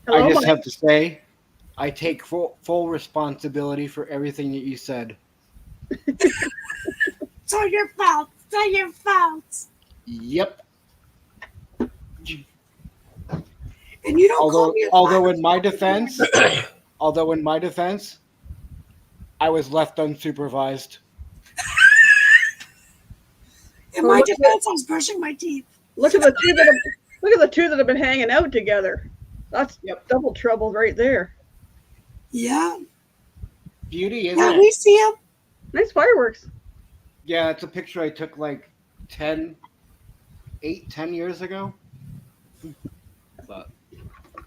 Hello, I just Mike. have to say, I take full responsibility for everything that you said. It's all your fault. It's all your fault. Yep. And you don't call Although, me a although fat in my defense, I was left unsupervised. In my defense, I was brushing my teeth. Look at the two that have been hanging out together. That's double trouble right there. Yeah. Beauty, isn't Yeah, it? we see him. Nice fireworks. Yeah, it's a picture I took like 10 years ago. But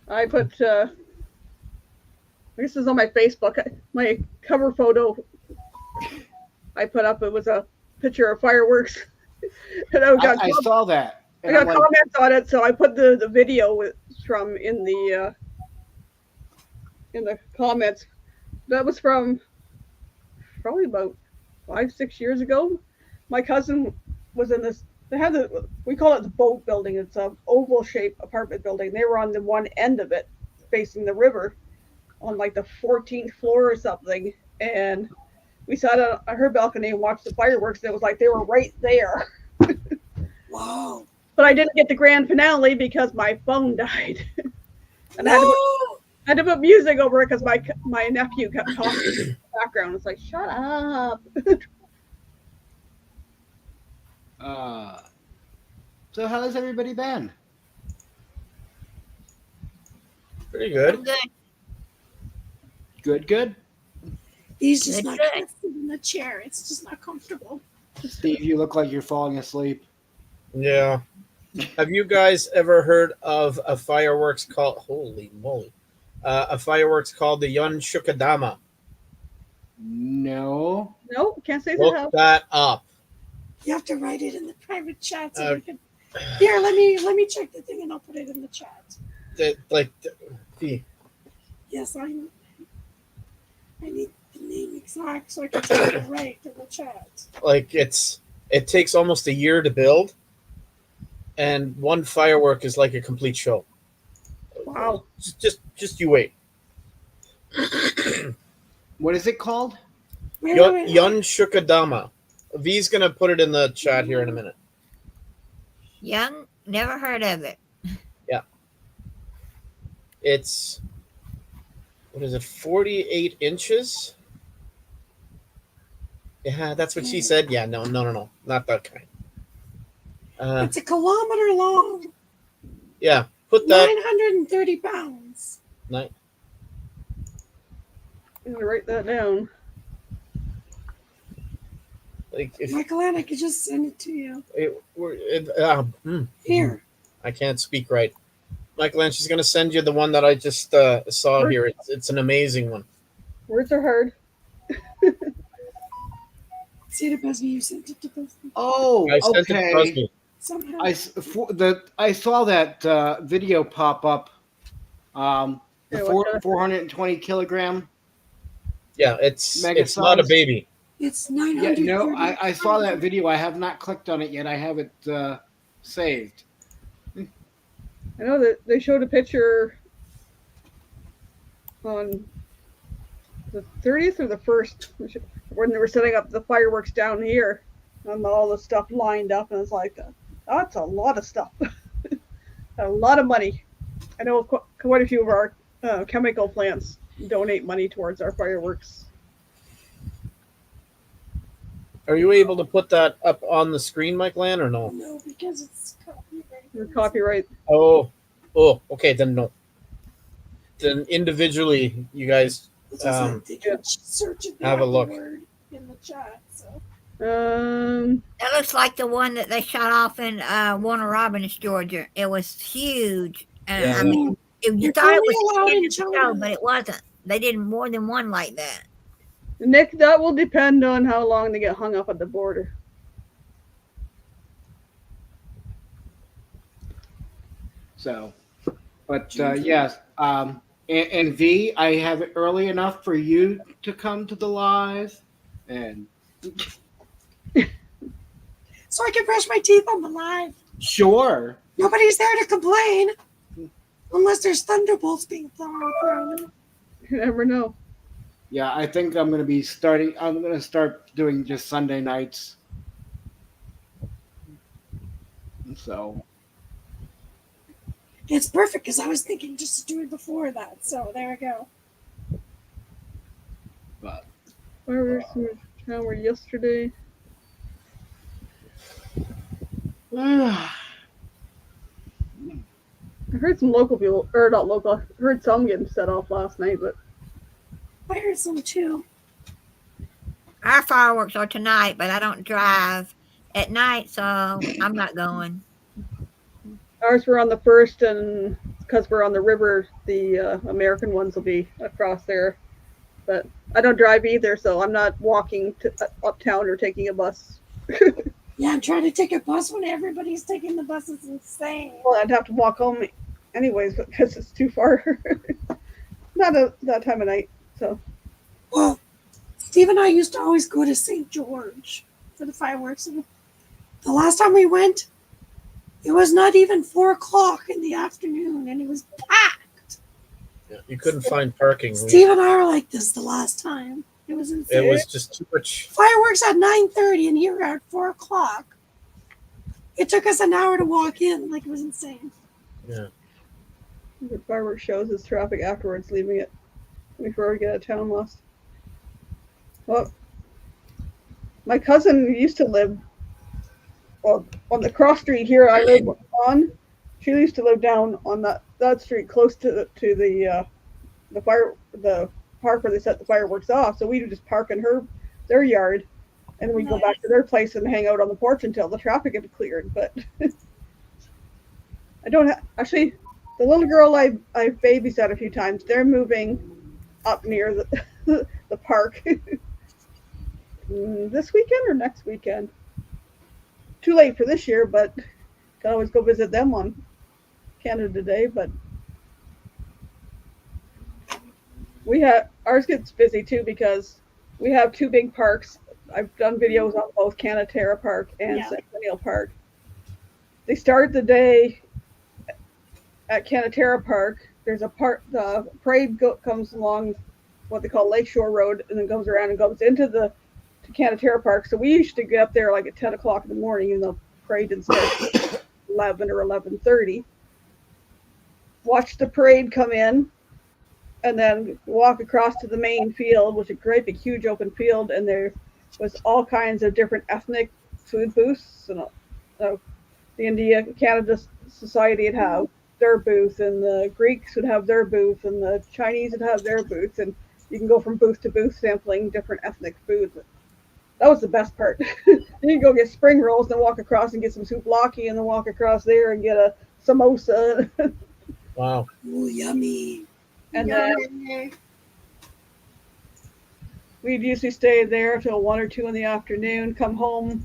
I put this is on my Facebook. My cover photo I put up, it was a picture of fireworks. And I saw that. I And got I'm like, comments on it, so I put the video from in the comments. That was from probably about 5-6 years ago. My cousin was in this. They have we call it the boat building. It's a oval shaped apartment building. They were on the one end of it, facing the river, on like the 14th floor or something. And we sat on her balcony and watched the fireworks. And it was like they were right there. Wow. But I didn't get the grand finale because my phone died. And I had to put music over it because my nephew kept talking in the background. It's like, shut up. so how has everybody been? Pretty good. I'm good. Good. He's just Good, not good. comfortable in the chair. It's just not comfortable. Steve, you look like you're falling asleep. Yeah. Have you guys ever heard of a fireworks called? Holy moly! A fireworks called the Yun Shukadama. No. No, can't say Look that. that up. You have to write it in the private chat so we can. Here, let me check the thing and I'll put it in the chat. Yes, I need the name exact so I can type it right in the chat. It takes almost a year to build, and one firework is like a complete show. Wow. Just you wait. What is it called? Yun Shukadama. V's gonna put it in the chat here in a minute. Young, never heard of it. It's, what is it, 48 inches? Yeah, that's what she said. Yeah, no, not that kind. It's a kilometer long, Yeah, put that. 930 pounds. Ni- I'm going to write that down. Like if Michael Ann, I could just send it to you. Here. I can't speak right. Michael, and she's going to send you the one that I just saw here. It's an amazing one. Words are hard. See it, Busby. You sent it to Busby. Oh, I sent it to okay. Busby. Somehow. I saw that video pop up The Yeah, what 420 kilogram Yeah, it's mega not a size. baby. It's Yeah, 930. no, I saw that video. I have not clicked on it yet. I have it saved. I know that they showed a picture on the 30th or the 1st when they were setting up the fireworks down here and all the stuff lined up, and it's like, that's a lot of stuff. A lot of money. I know quite a few of our chemical plants donate money towards our fireworks. Are you able to put that up on the screen, Mike Land, or no? No, because it's copyright. For copyright. Oh, okay, then no. Then individually, you guys It's also Um, they can search it have a look. word in the chat. So That looks like the one that they shot off in Warner Robins, Georgia. It was huge. Yeah. I mean, you They're thought it only was allowed in intended to China. show, but it wasn't. They did more than one like that. Nick, that will depend on how long they get hung up at the border. So, but yes, and V, I have it early enough for you to come to the live, and so I can brush my teeth on the live. sure. Nobody's there to complain, unless there's thunderbolts being thrown. You never know. Yeah, I think I'm going to start doing just Sunday nights. So, It's perfect because I was thinking just to do it before that. So there we go. but Fireworks in town were yesterday. uh, I heard some local people, or not local, I heard some getting set off last night, but I heard some too. Our fireworks are tonight, but I don't drive at night, so I'm not going. ours were on the 1st, and because we're on the river, the American ones will be across there. But I don't drive either, so I'm not walking to uptown or taking a bus. Yeah, I'm trying to take a bus when everybody's taking the bus. It's insane. Well, I'd have to walk home anyways because it's too far. Not that time of night. So Well, Steve and I used to always go to St. George for the fireworks. And the last time we went, it was not even 4 o'clock in the afternoon, and it was packed. Yeah, you couldn't find parking. Steve and I were like this the last time. It was insane. It was just too much. Fireworks at 9:30, and here we are at 4 o'clock. It took us an hour to walk in. Like, it was insane. Yeah. the fireworks shows is traffic afterwards, leaving it before we get out of town lost. Well, my cousin used to live on the cross street here I live on. She used to live down on that street close to the park where they set the fireworks off. So we would just park in their yard, and we'd go back to their place and hang out on the porch until the traffic had cleared. But I don't actually. The little girl I've babysat a few times. They're moving up near the park this weekend or next weekend. Too late for this year, but can always go visit them on Canada Day. But ours gets busy too because we have two big parks. I've done videos on both Canatera Park and Centennial Park. They start the day at Canatera Park. There's a the parade comes along what they call Lakeshore Road, and then goes around and goes into to Canatera Park. So we used to get up there like at 10 o'clock in the morning, and the parade didn't start at 11 or 11:30. Watch the parade come in, and then walk across to the main field, which is a great big huge open field, and there was all kinds of different ethnic food booths, and the India-Canada Society would have their booth, and the Greeks would have their booth, and the Chinese would have their booth, and you can go from booth to booth sampling different ethnic foods. That was the best part. Then you go get spring rolls, then walk across and get some souvlaki, and then walk across there and get a samosa. Wow. Ooh, yummy. And then we'd usually stay there till 1 or 2 in the afternoon, come home,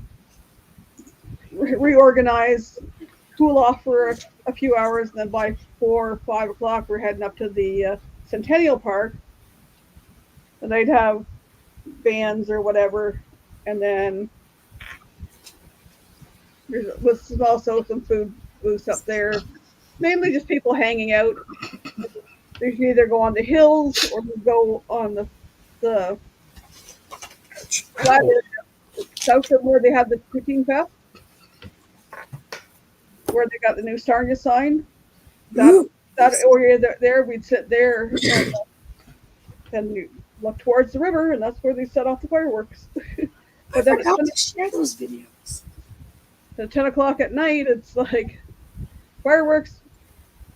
reorganize, cool off for a few hours, and then by 4 or 5 o'clock we're heading up to the Centennial Park, and they'd have bands or whatever, and then there was also some food booths up there. Mainly just people hanging out. They can either go on the hills or go on the flat area south of where they have the Poutine Fest, where they got the new Sarnia sign. That area there, we'd sit there and then you look towards the river, and that's where they set off the fireworks. I forgot to share those videos. At 10 o'clock at night, it's like fireworks.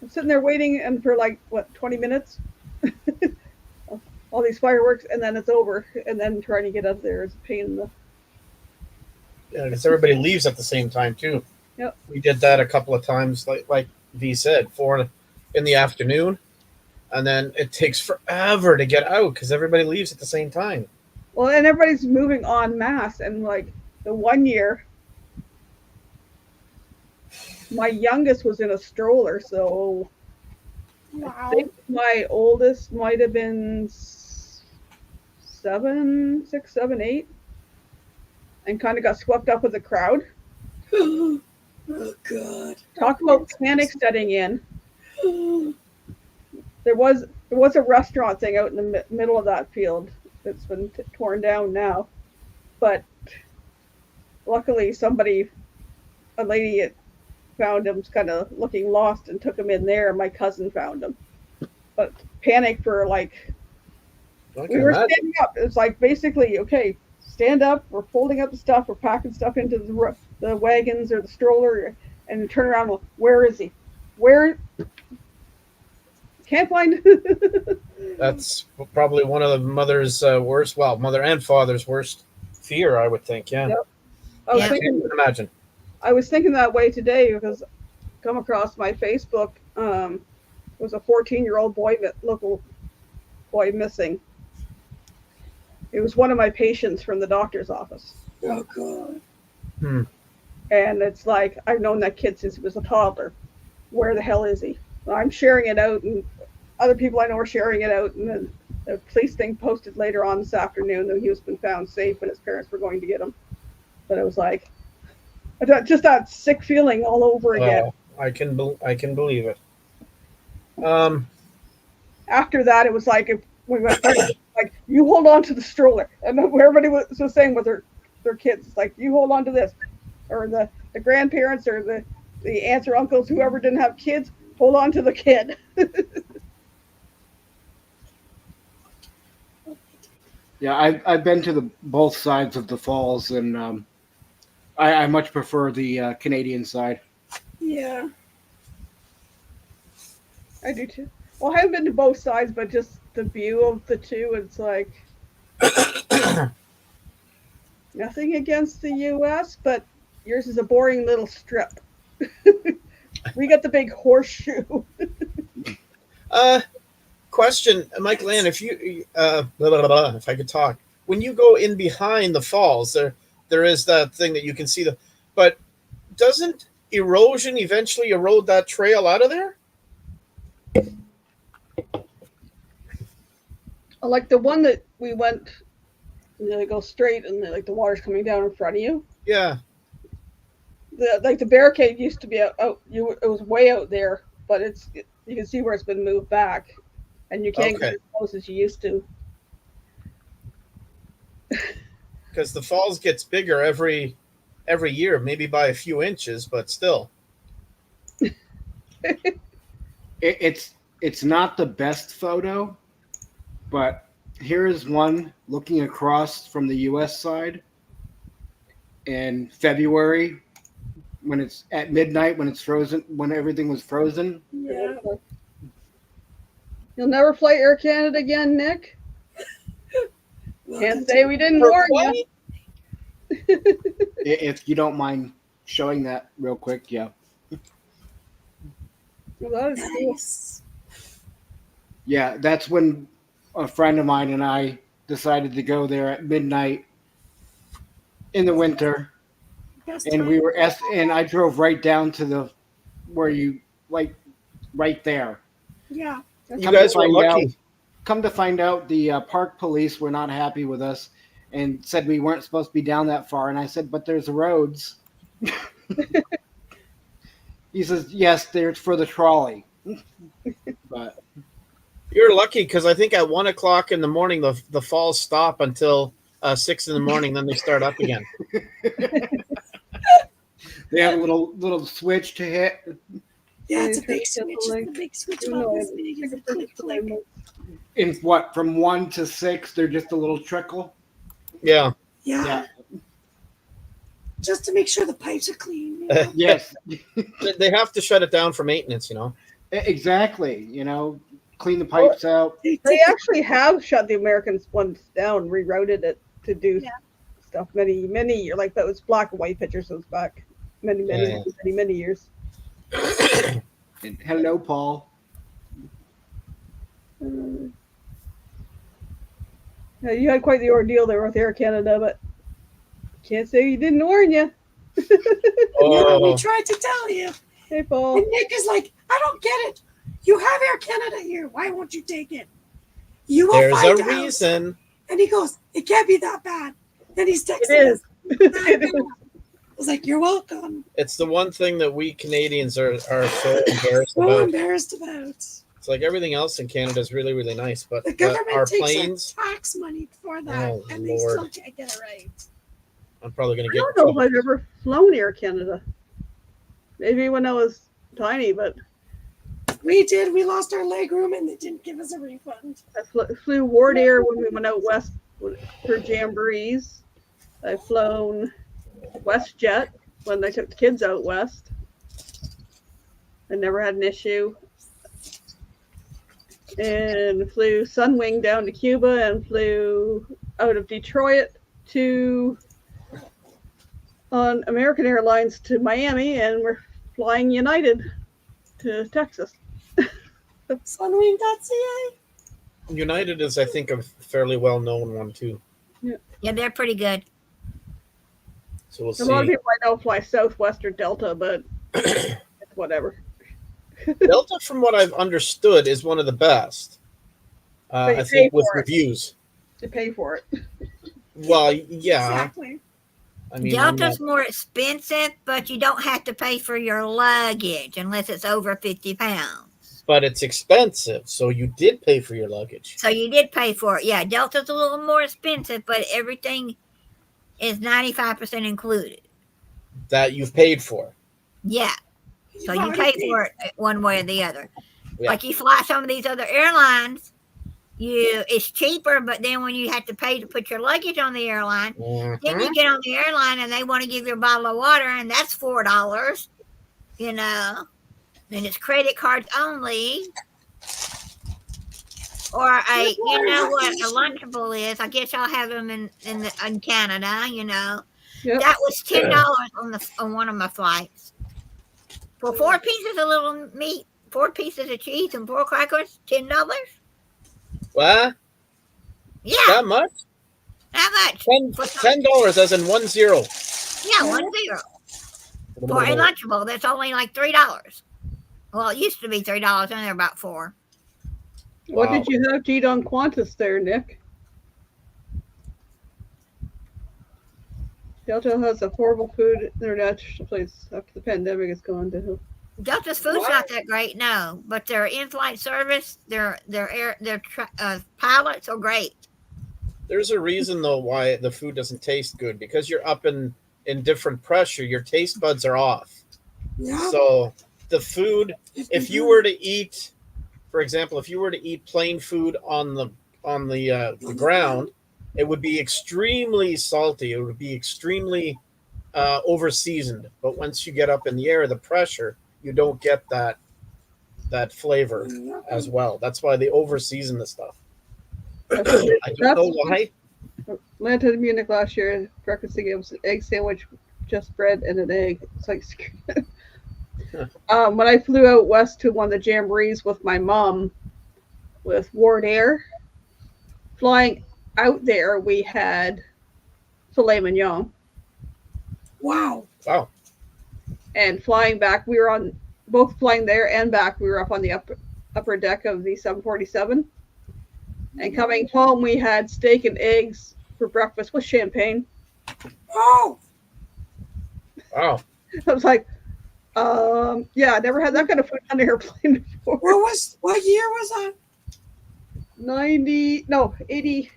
I'm sitting there waiting, and for like, what, 20 minutes? All these fireworks, and then it's over. And then trying to get up there is a pain in the... Yeah, because everybody leaves at the same time, too. Yep. We did that a couple of times, like V said, 4 in the afternoon. And then it takes forever to get out because everybody leaves at the same time. Well, and everybody's moving en masse. And like the one year, my youngest was in a stroller, so Wow. I think my oldest might have been 6, 7, 8, and kind of got swept up with the crowd. Oh God. Talk about panic setting in. There was a restaurant thing out in the middle of that field that's been torn down now, but luckily a lady found him kind of looking lost and took him in there. My cousin found him, but panic for like, we were standing up. It's like basically, okay, stand up. We're folding up the stuff. We're packing stuff into the wagons or the stroller, and turn around. Well, where is he? Where? Can't find. That's probably one of the mother's worst, well, mother and father's worst fear, I would think. Yeah. Yep. I was Yeah. thinking. Imagine. I was thinking that way today because come across my Facebook was a 14-year-old boy, local boy missing. It was one of my patients from the doctor's office. Oh God. And it's like, I've known that kid since he was a toddler. Where the hell is he? I'm sharing it out, and other people I know are sharing it out. And then the police thing posted later on this afternoon that he was been found safe and his parents were going to get him. But it was like, just that sick feeling all over again. I can believe it. After that, it was like, if we went like, you hold on to the stroller, and everybody was saying with their kids, it's like, you hold on to this, or the grandparents or the aunts or uncles, whoever didn't have kids, hold on to the kid. Yeah, I've been to both sides of the falls, and I much prefer the Canadian side. Yeah. I do too. Well, I haven't been to both sides, but just the view of the two, it's like nothing against the U.S., but yours is a boring little strip. We got the big horseshoe. Question, Mike Land, if you if I could talk, when you go in behind the falls, there is that thing that you can see but doesn't erosion eventually erode that trail out of there? Like the one that we went, they go straight, and like the water's coming down in front of you. Yeah. The barricade used to be out. It was way out there, but you can see where it's been moved back, and you can't get as close as you used to. Because the falls gets bigger every year, maybe by a few inches, but still. It's not the best photo, but here is one looking across from the U.S. side in February, when it's at midnight, when it's frozen, when everything was frozen. Yeah. You'll never fly Air Canada again, Nick. Can't say we didn't warn you. If you don't mind showing that real quick, yeah. Well, that is cool. Nice. Yeah, that's when a friend of mine and I decided to go there at midnight in the winter, Best and time. we were and I drove right down to where you, like, right there. Yeah. You guys were lucky. come to find out, the park police were not happy with us and said we weren't supposed to be down that far. And I said, but there's roads. He says, yes, there's for the trolley. But You're lucky because I think at 1 o'clock in the morning the falls stop until 6 in the morning. Then they start up again. they have a little switch to hit. Yeah, it's a Yeah, big it's switch. like- It's a big switch You about know, this big. It's a click, click. In what, from 1 to 6, they're just a little trickle. Yeah. Yeah, Yeah. just to make sure the pipes are clean. You know? Yes, They have to shut it down for maintenance, you know. exactly. You know, clean the pipes out. They They take actually have shut the Americans ones down, rerouted it to do Yeah. stuff many years. Like that was black and white pictures. So it's back many years. And hello, Paul. Yeah, you had quite the ordeal there with Air Canada, but can't say he didn't warn you. Yeah, Oh, we tried to tell you. Hey, Paul. And Nick is like, I don't get it. You have Air Canada here. Why won't you take it? You will there's find a out. reason. And he goes, it can't be that bad. Then he's texting It is. us. It is. I was like, you're welcome. It's the one thing that we Canadians are so embarrassed So about. embarrassed about. It's like everything else in Canada is really, really nice, but The government our takes planes, our tax money for that, Oh, and they Lord. still can't get it right. I'm probably going I to get. don't know if I've ever flown Air Canada. Maybe when I was tiny, but We did. We lost our leg room, and they didn't give us a refund. I flew Ward Air when we went out west for jamborees. I've flown WestJet when I took the kids out west. I never had an issue. And flew Sunwing down to Cuba and flew out of Detroit to on American Airlines to Miami, and we're flying United to Texas. Sunwing.ca. United is, I think, a fairly well-known one too. Yeah, they're pretty good. So we'll A lot of see. people I know fly Southwest or Delta, but it's whatever. Delta, from what I've understood, is one of the best. But you I pay think with for it. reviews. To pay for it. Well, yeah. Exactly. I mean, I'm Delta's not- more expensive, but you don't have to pay for your luggage unless it's over 50 pounds. but it's expensive, so you did pay for your luggage. So you did pay for it. Yeah, Delta's a little more expensive, but everything is 95% included. That you've paid for. Yeah. So you already pay paid. for it one way or the other. Yeah. Like you fly some of these other airlines, it's cheaper, but then when you have to pay to put your luggage on the airline, then Mhm. you get on the airline and they want to give you a bottle of water, and that's $4. And it's credit cards only. Or you know what a Lunchable is? I guess I'll have them in Canada. Yep. That was $10 on one of my flights. For 4 pieces of little meat, 4 pieces of cheese, and 4 crackers, $10. What? Yeah, That much? how much? $10 as in 10. Yeah, 10. For a Lunchable, that's only like $3. Well, it used to be $3, and they're about 4. What Wow. did you have to eat on Qantas there, Nick? Delta has a horrible food international place after the pandemic is gone to hell. Delta's food's not that great, no, but their in-flight service, their pilots are great. There's a reason though why the food doesn't taste good, because you're up in different pressure. Your taste buds are off. Yeah. So the food, if you were to eat, for example, if you were to eat plain food on the ground, it would be extremely salty. It would be extremely over seasoned. But once you get up in the air, the pressure, you don't get that flavor as well. That's why they over season the stuff. I don't know why. Atlanta to Munich last year, breakfast again was an egg sandwich, just bread and an egg. It's like when I flew out west to one of the jamborees with my mom with Ward Air, flying out there, we had filet mignon. Wow. Wow. And flying back, we were on both flying there and back. We were up on the upper deck of the 747. And coming home, we had steak and eggs for breakfast with champagne. Oh, Wow. I was like, yeah, I never had that kind of food on an airplane before. what year was that? 80,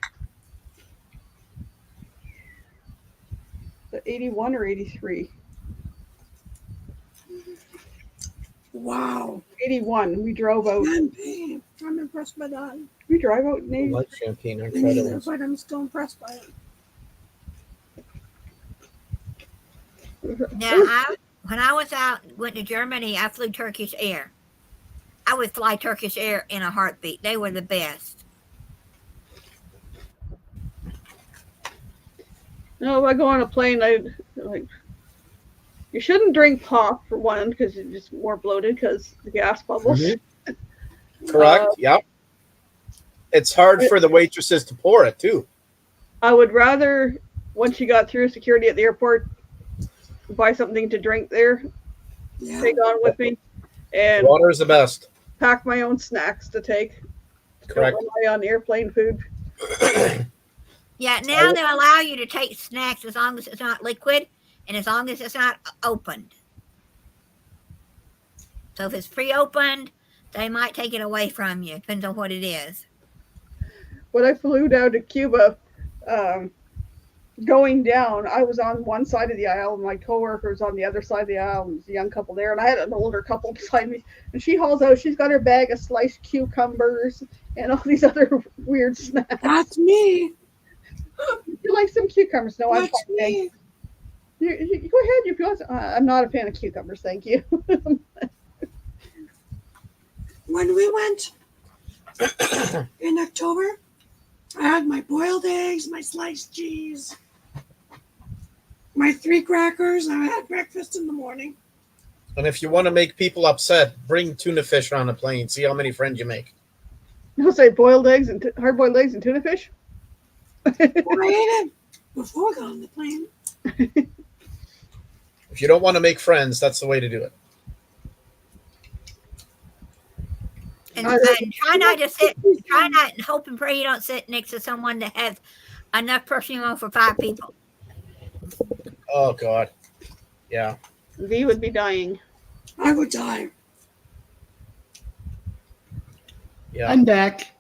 81 or 83. Wow. 81. We drove out. Champagne. I'm impressed by that. We drive out in I 80. like champagne. I've Me tried neither, it. but I'm still impressed by it. Now, when I went to Germany, I flew Turkish Air. I would fly Turkish Air in a heartbeat. They were the best. No, if I go on a plane, you shouldn't drink pop for one because you're just more bloated because the gas bubbles. Correct. Yep. It's hard for the waitresses to pour it too. I would rather, once you got through security at the airport, buy something to drink there, Yeah. take on with me, and Water is the best. pack my own snacks to take. Correct. Don't rely on airplane food. Yeah, now they allow you to take snacks as long as it's not liquid and as long as it's not opened. So if it's pre-opened, they might take it away from you. Depends on what it is. When I flew down to Cuba, going down, I was on one side of the aisle, and my coworker was on the other side of the aisle. And there was a young couple there, and I had an older couple beside me. And she hauls out, she's got her bag of sliced cucumbers and all these other weird snacks. That's me. You like some cucumbers? No, I'm That's fine. me. You go ahead. If you want. I'm not a fan of cucumbers. Thank you. When we went in October, I had my boiled eggs, my sliced cheese, my 3 crackers. I had breakfast in the morning. And if you want to make people upset, bring tuna fish on a plane. See how many friends you make. I'll say boiled eggs and hard-boiled eggs and tuna fish. Well, I ate it before I got on the plane. If you don't want to make friends, that's the way to do it. And try not and hope and pray you don't sit next to someone that has enough perfume on for 5 people. Oh God. Yeah. V would be dying. I would die. Yeah. I'm back.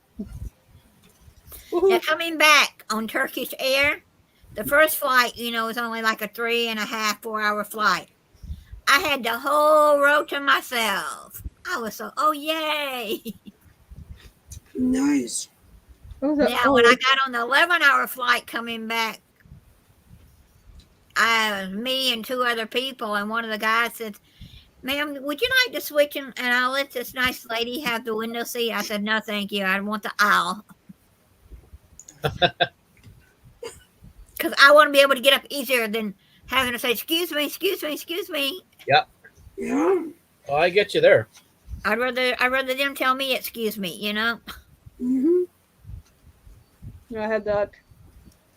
Now coming back on Turkish Air, the first flight, was only like a 3.5, 4-hour flight. I had the whole row to myself. I was oh yay! Nice. What was that? Now when I got on the 11-hour flight coming back, me and 2 other people, and one of the guys said, "Ma'am, would you like to switch and I'll let this nice lady have the window seat?" I said, "No, thank you. I want the aisle." Because I want to be able to get up easier than having to say, "Excuse me, excuse me, excuse me." Yeah. Yeah. Well, I get you there. I'd rather them tell me, "Excuse me," Mm-hmm. I had that.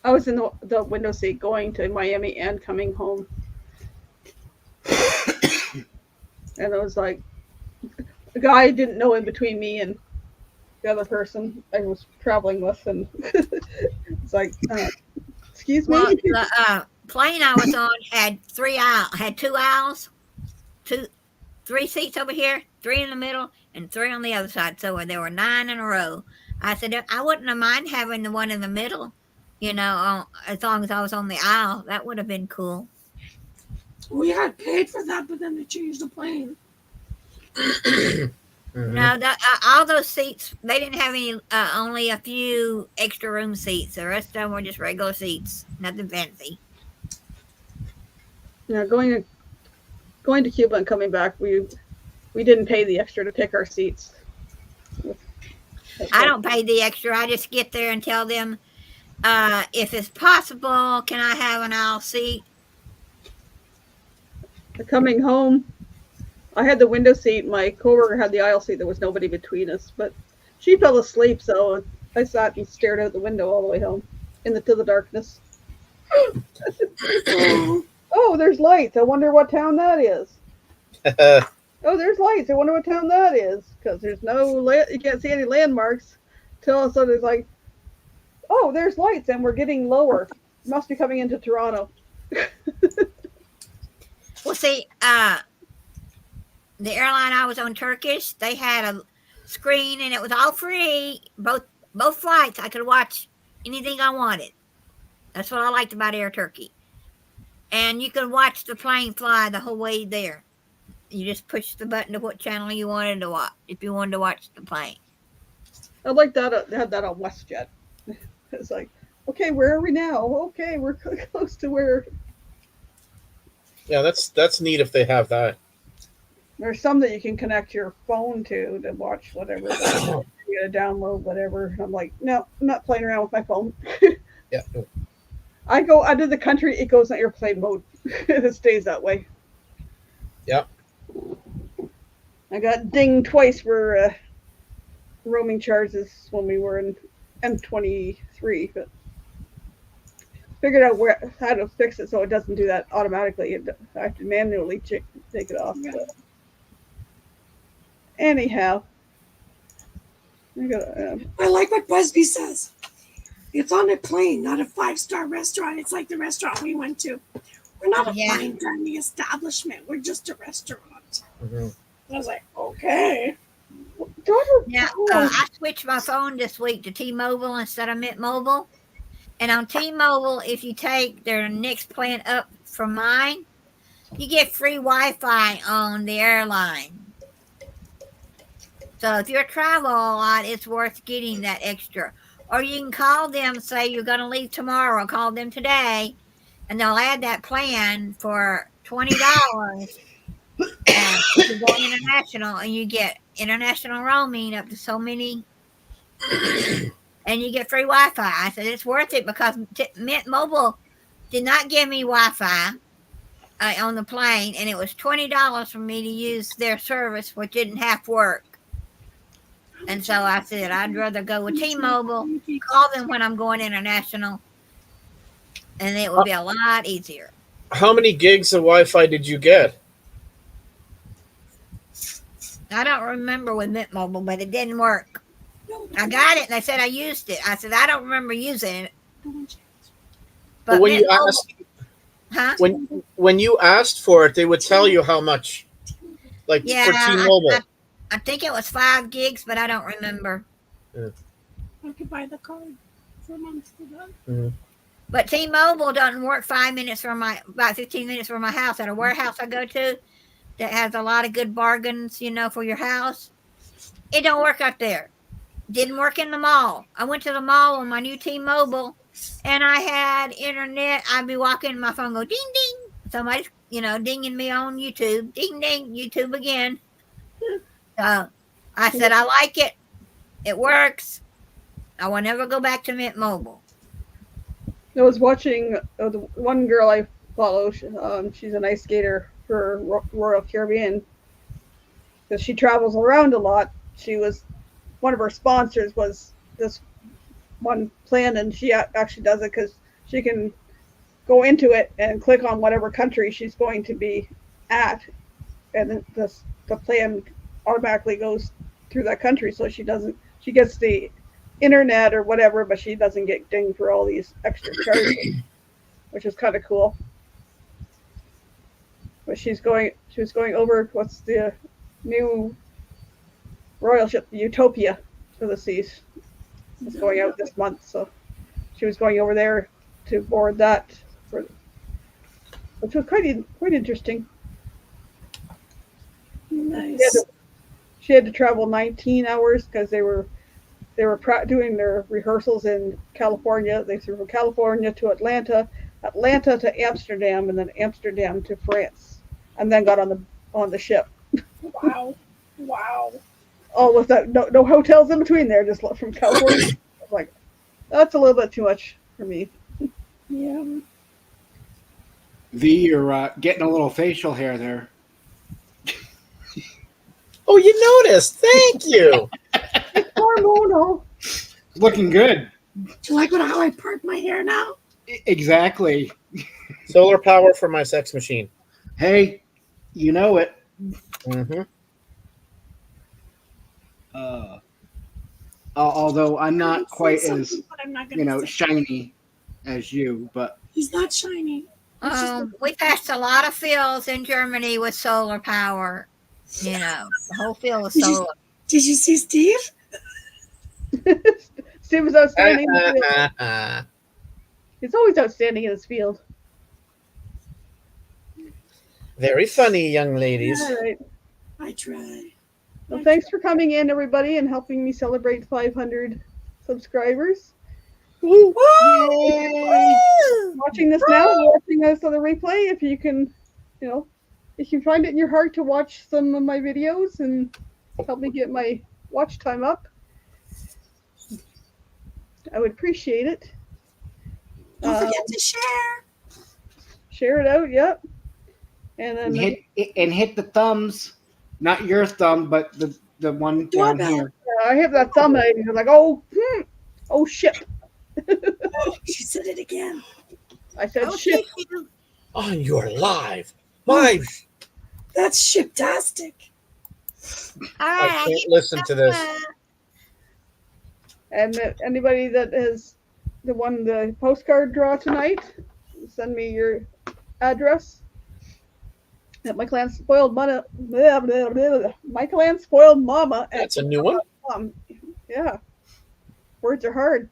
I was in the window seat going to Miami and coming home. And it was like, the guy I didn't know in between me and the other person I was traveling with. And it's like, excuse me? Well, the plane I was on had 2 aisles, 3 seats over here, 3 in the middle, and 3 on the other side. So there were 9 in a row. I said, I wouldn't have mind having the one in the middle, as long as I was on the aisle. That would have been cool. We had paid for that, but then they changed the plane. Mm-hmm. No, all those seats, they didn't have any, only a few extra room seats. The rest of them were just regular seats, nothing fancy. Yeah, going to Cuba and coming back, we didn't pay the extra to pick our seats. I don't pay the extra. I just get there and tell them, if it's possible, can I have an aisle seat? Coming home, I had the window seat. My coworker had the aisle seat. There was nobody between us, but she fell asleep, so I sat and stared out the window all the way home to the darkness. Oh, there's lights. I wonder what town that is. Oh, there's lights. I wonder what town that is, because there's you can't see any landmarks. till all of a sudden it's like, oh, there's lights and we're getting lower. Must be coming into Toronto. Well, see, the airline I was on, Turkish, they had a screen and it was all free. Both flights, I could watch anything I wanted. That's what I liked about Air Turkey. And you could watch the plane fly the whole way there. You just push the button to what channel you wanted to watch, if you wanted to watch the plane. I like that. They had that on WestJet. It's like, okay, where are we now? Okay, we're close to where. Yeah, that's neat if they have that. There's some that you can connect your phone to watch whatever. You gotta download whatever. I'm like, no, I'm not playing around with my phone. Yeah. I go out of the country, it goes on airplane mode. It stays that way. Yeah. I got dinged twice for roaming charges when we were in M23, but figured out how to fix it so it doesn't do that automatically. I have to manually take it off. But anyhow, I like what Busby says. It's on a plane, not a 5-star restaurant. It's like the restaurant we went to. We're not a fine dining establishment. We're just a restaurant. Mm-hmm. I was like, okay. Yeah, I switched my phone this week to T-Mobile instead of Mint Mobile. And on T-Mobile, if you take their next plan up from mine, you get free Wi-Fi on the airline. So if you're traveling a lot, it's worth getting that extra. Or you can call them, say you're going to leave tomorrow, call them today, and they'll add that plan for $20. And if you're going international, and you get international roaming up to so many, and you get free Wi-Fi. I said it's worth it because Mint Mobile did not give me Wi-Fi on the plane, and it was $20 for me to use their service, which didn't half work. And so I said I'd rather go with T-Mobile, call them when I'm going international, and it would be a lot easier. How many gigs of Wi-Fi did you get? I don't remember with Mint Mobile, but it didn't work. I got it, and they said I used it. I said I don't remember using it. But when Mint you Mobile, asked, huh? when you asked for it, they would tell you how much, like Yeah, for T-Mobile. I think it was 5 gigs, but I don't remember. Yeah. I could buy the card for months to that. Mm-hmm. But T-Mobile doesn't work 5 minutes from about 15 minutes from my house at a warehouse I go to that has a lot of good bargains, for your house. It don't work up there. Didn't work in the mall. I went to the mall on my new T-Mobile, and I had internet. I'd be walking, my phone go ding ding. Somebody's dinging me on YouTube. Ding ding, YouTube again. So I said I like it. It works. I will never go back to Mint Mobile. I was watching the one girl I follow. She's an ice skater for Royal Caribbean because she travels around a lot. One of her sponsors was this one plan, and she actually does it because she can go into it and click on whatever country she's going to be at, and the plan automatically goes through that country, so she gets the internet or whatever, but she doesn't get dinged for all these extra charges, which is kind of cool. But she was going over what's the new royal ship, Utopia, to the seas. It's going out this month, so she was going over there to board that, which was quite interesting. Nice. She had to travel 19 hours because they were doing their rehearsals in California. They flew from California to Atlanta to Amsterdam, and then Amsterdam to France, and then got on the ship. Wow. All with that, no hotels in between there, just from California. I was like, that's a little bit too much for me. Yeah. V, you're getting a little facial hair there. Oh, you noticed. Thank you. It's hormonal. Looking good. Do you like how I part my hair now? Exactly. Solar power for my sex machine. Hey, you know it. Mm-hmm. Although I'm I'm not gonna say quite something, as but I'm not gonna say. shiny as you, but He's not shiny. It's just We passed a lot of fields in Germany with solar power. You know, the whole field was Did you- solar. Did you see Steve? Steve was outstanding in the field. He's always outstanding in his field. Very funny, young ladies. All right. I try. Well, thanks for coming in, everybody, and helping me celebrate 500 subscribers. Woo! Watching this now, watching this on the replay, if you can, if you find it in your heart to watch some of my videos and help me get my watch time up, I would appreciate it. Don't forget to share. Share it out, yep. And then hit the thumbs, not your thumb, but the one down Doorbell. here. I have that thumb, and you're like, oh shit. She said it again. I said Oh, shit. you. On your live. Live. That's shiptastic. All I right. can't listen to this. And anybody that has the postcard draw tonight, send me your address. At my clan spoiled mama. My clan spoiled mama. That's a new one. Yeah, words are hard.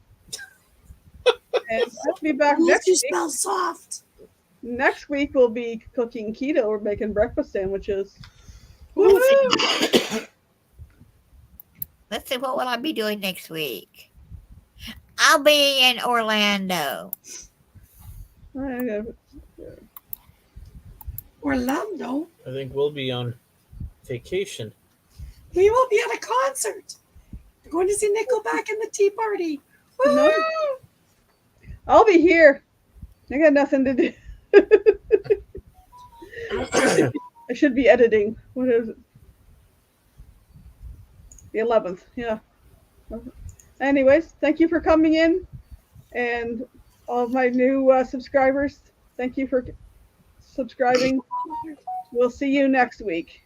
And I'll be back Unless next you week. spell soft. Next week we'll be cooking keto. We're making breakfast sandwiches. Let's see, what will I be doing next week? I'll be in Orlando. Orlando. I think we'll be on vacation. We will be at a concert. We're going to see Nickelback and the Tea Party. Woo! No. I'll be here. I got nothing to do. I should be editing. What is it? The 11th. Yeah. Anyways, thank you for coming in, and all of my new subscribers. Thank you for subscribing. We'll see you next week.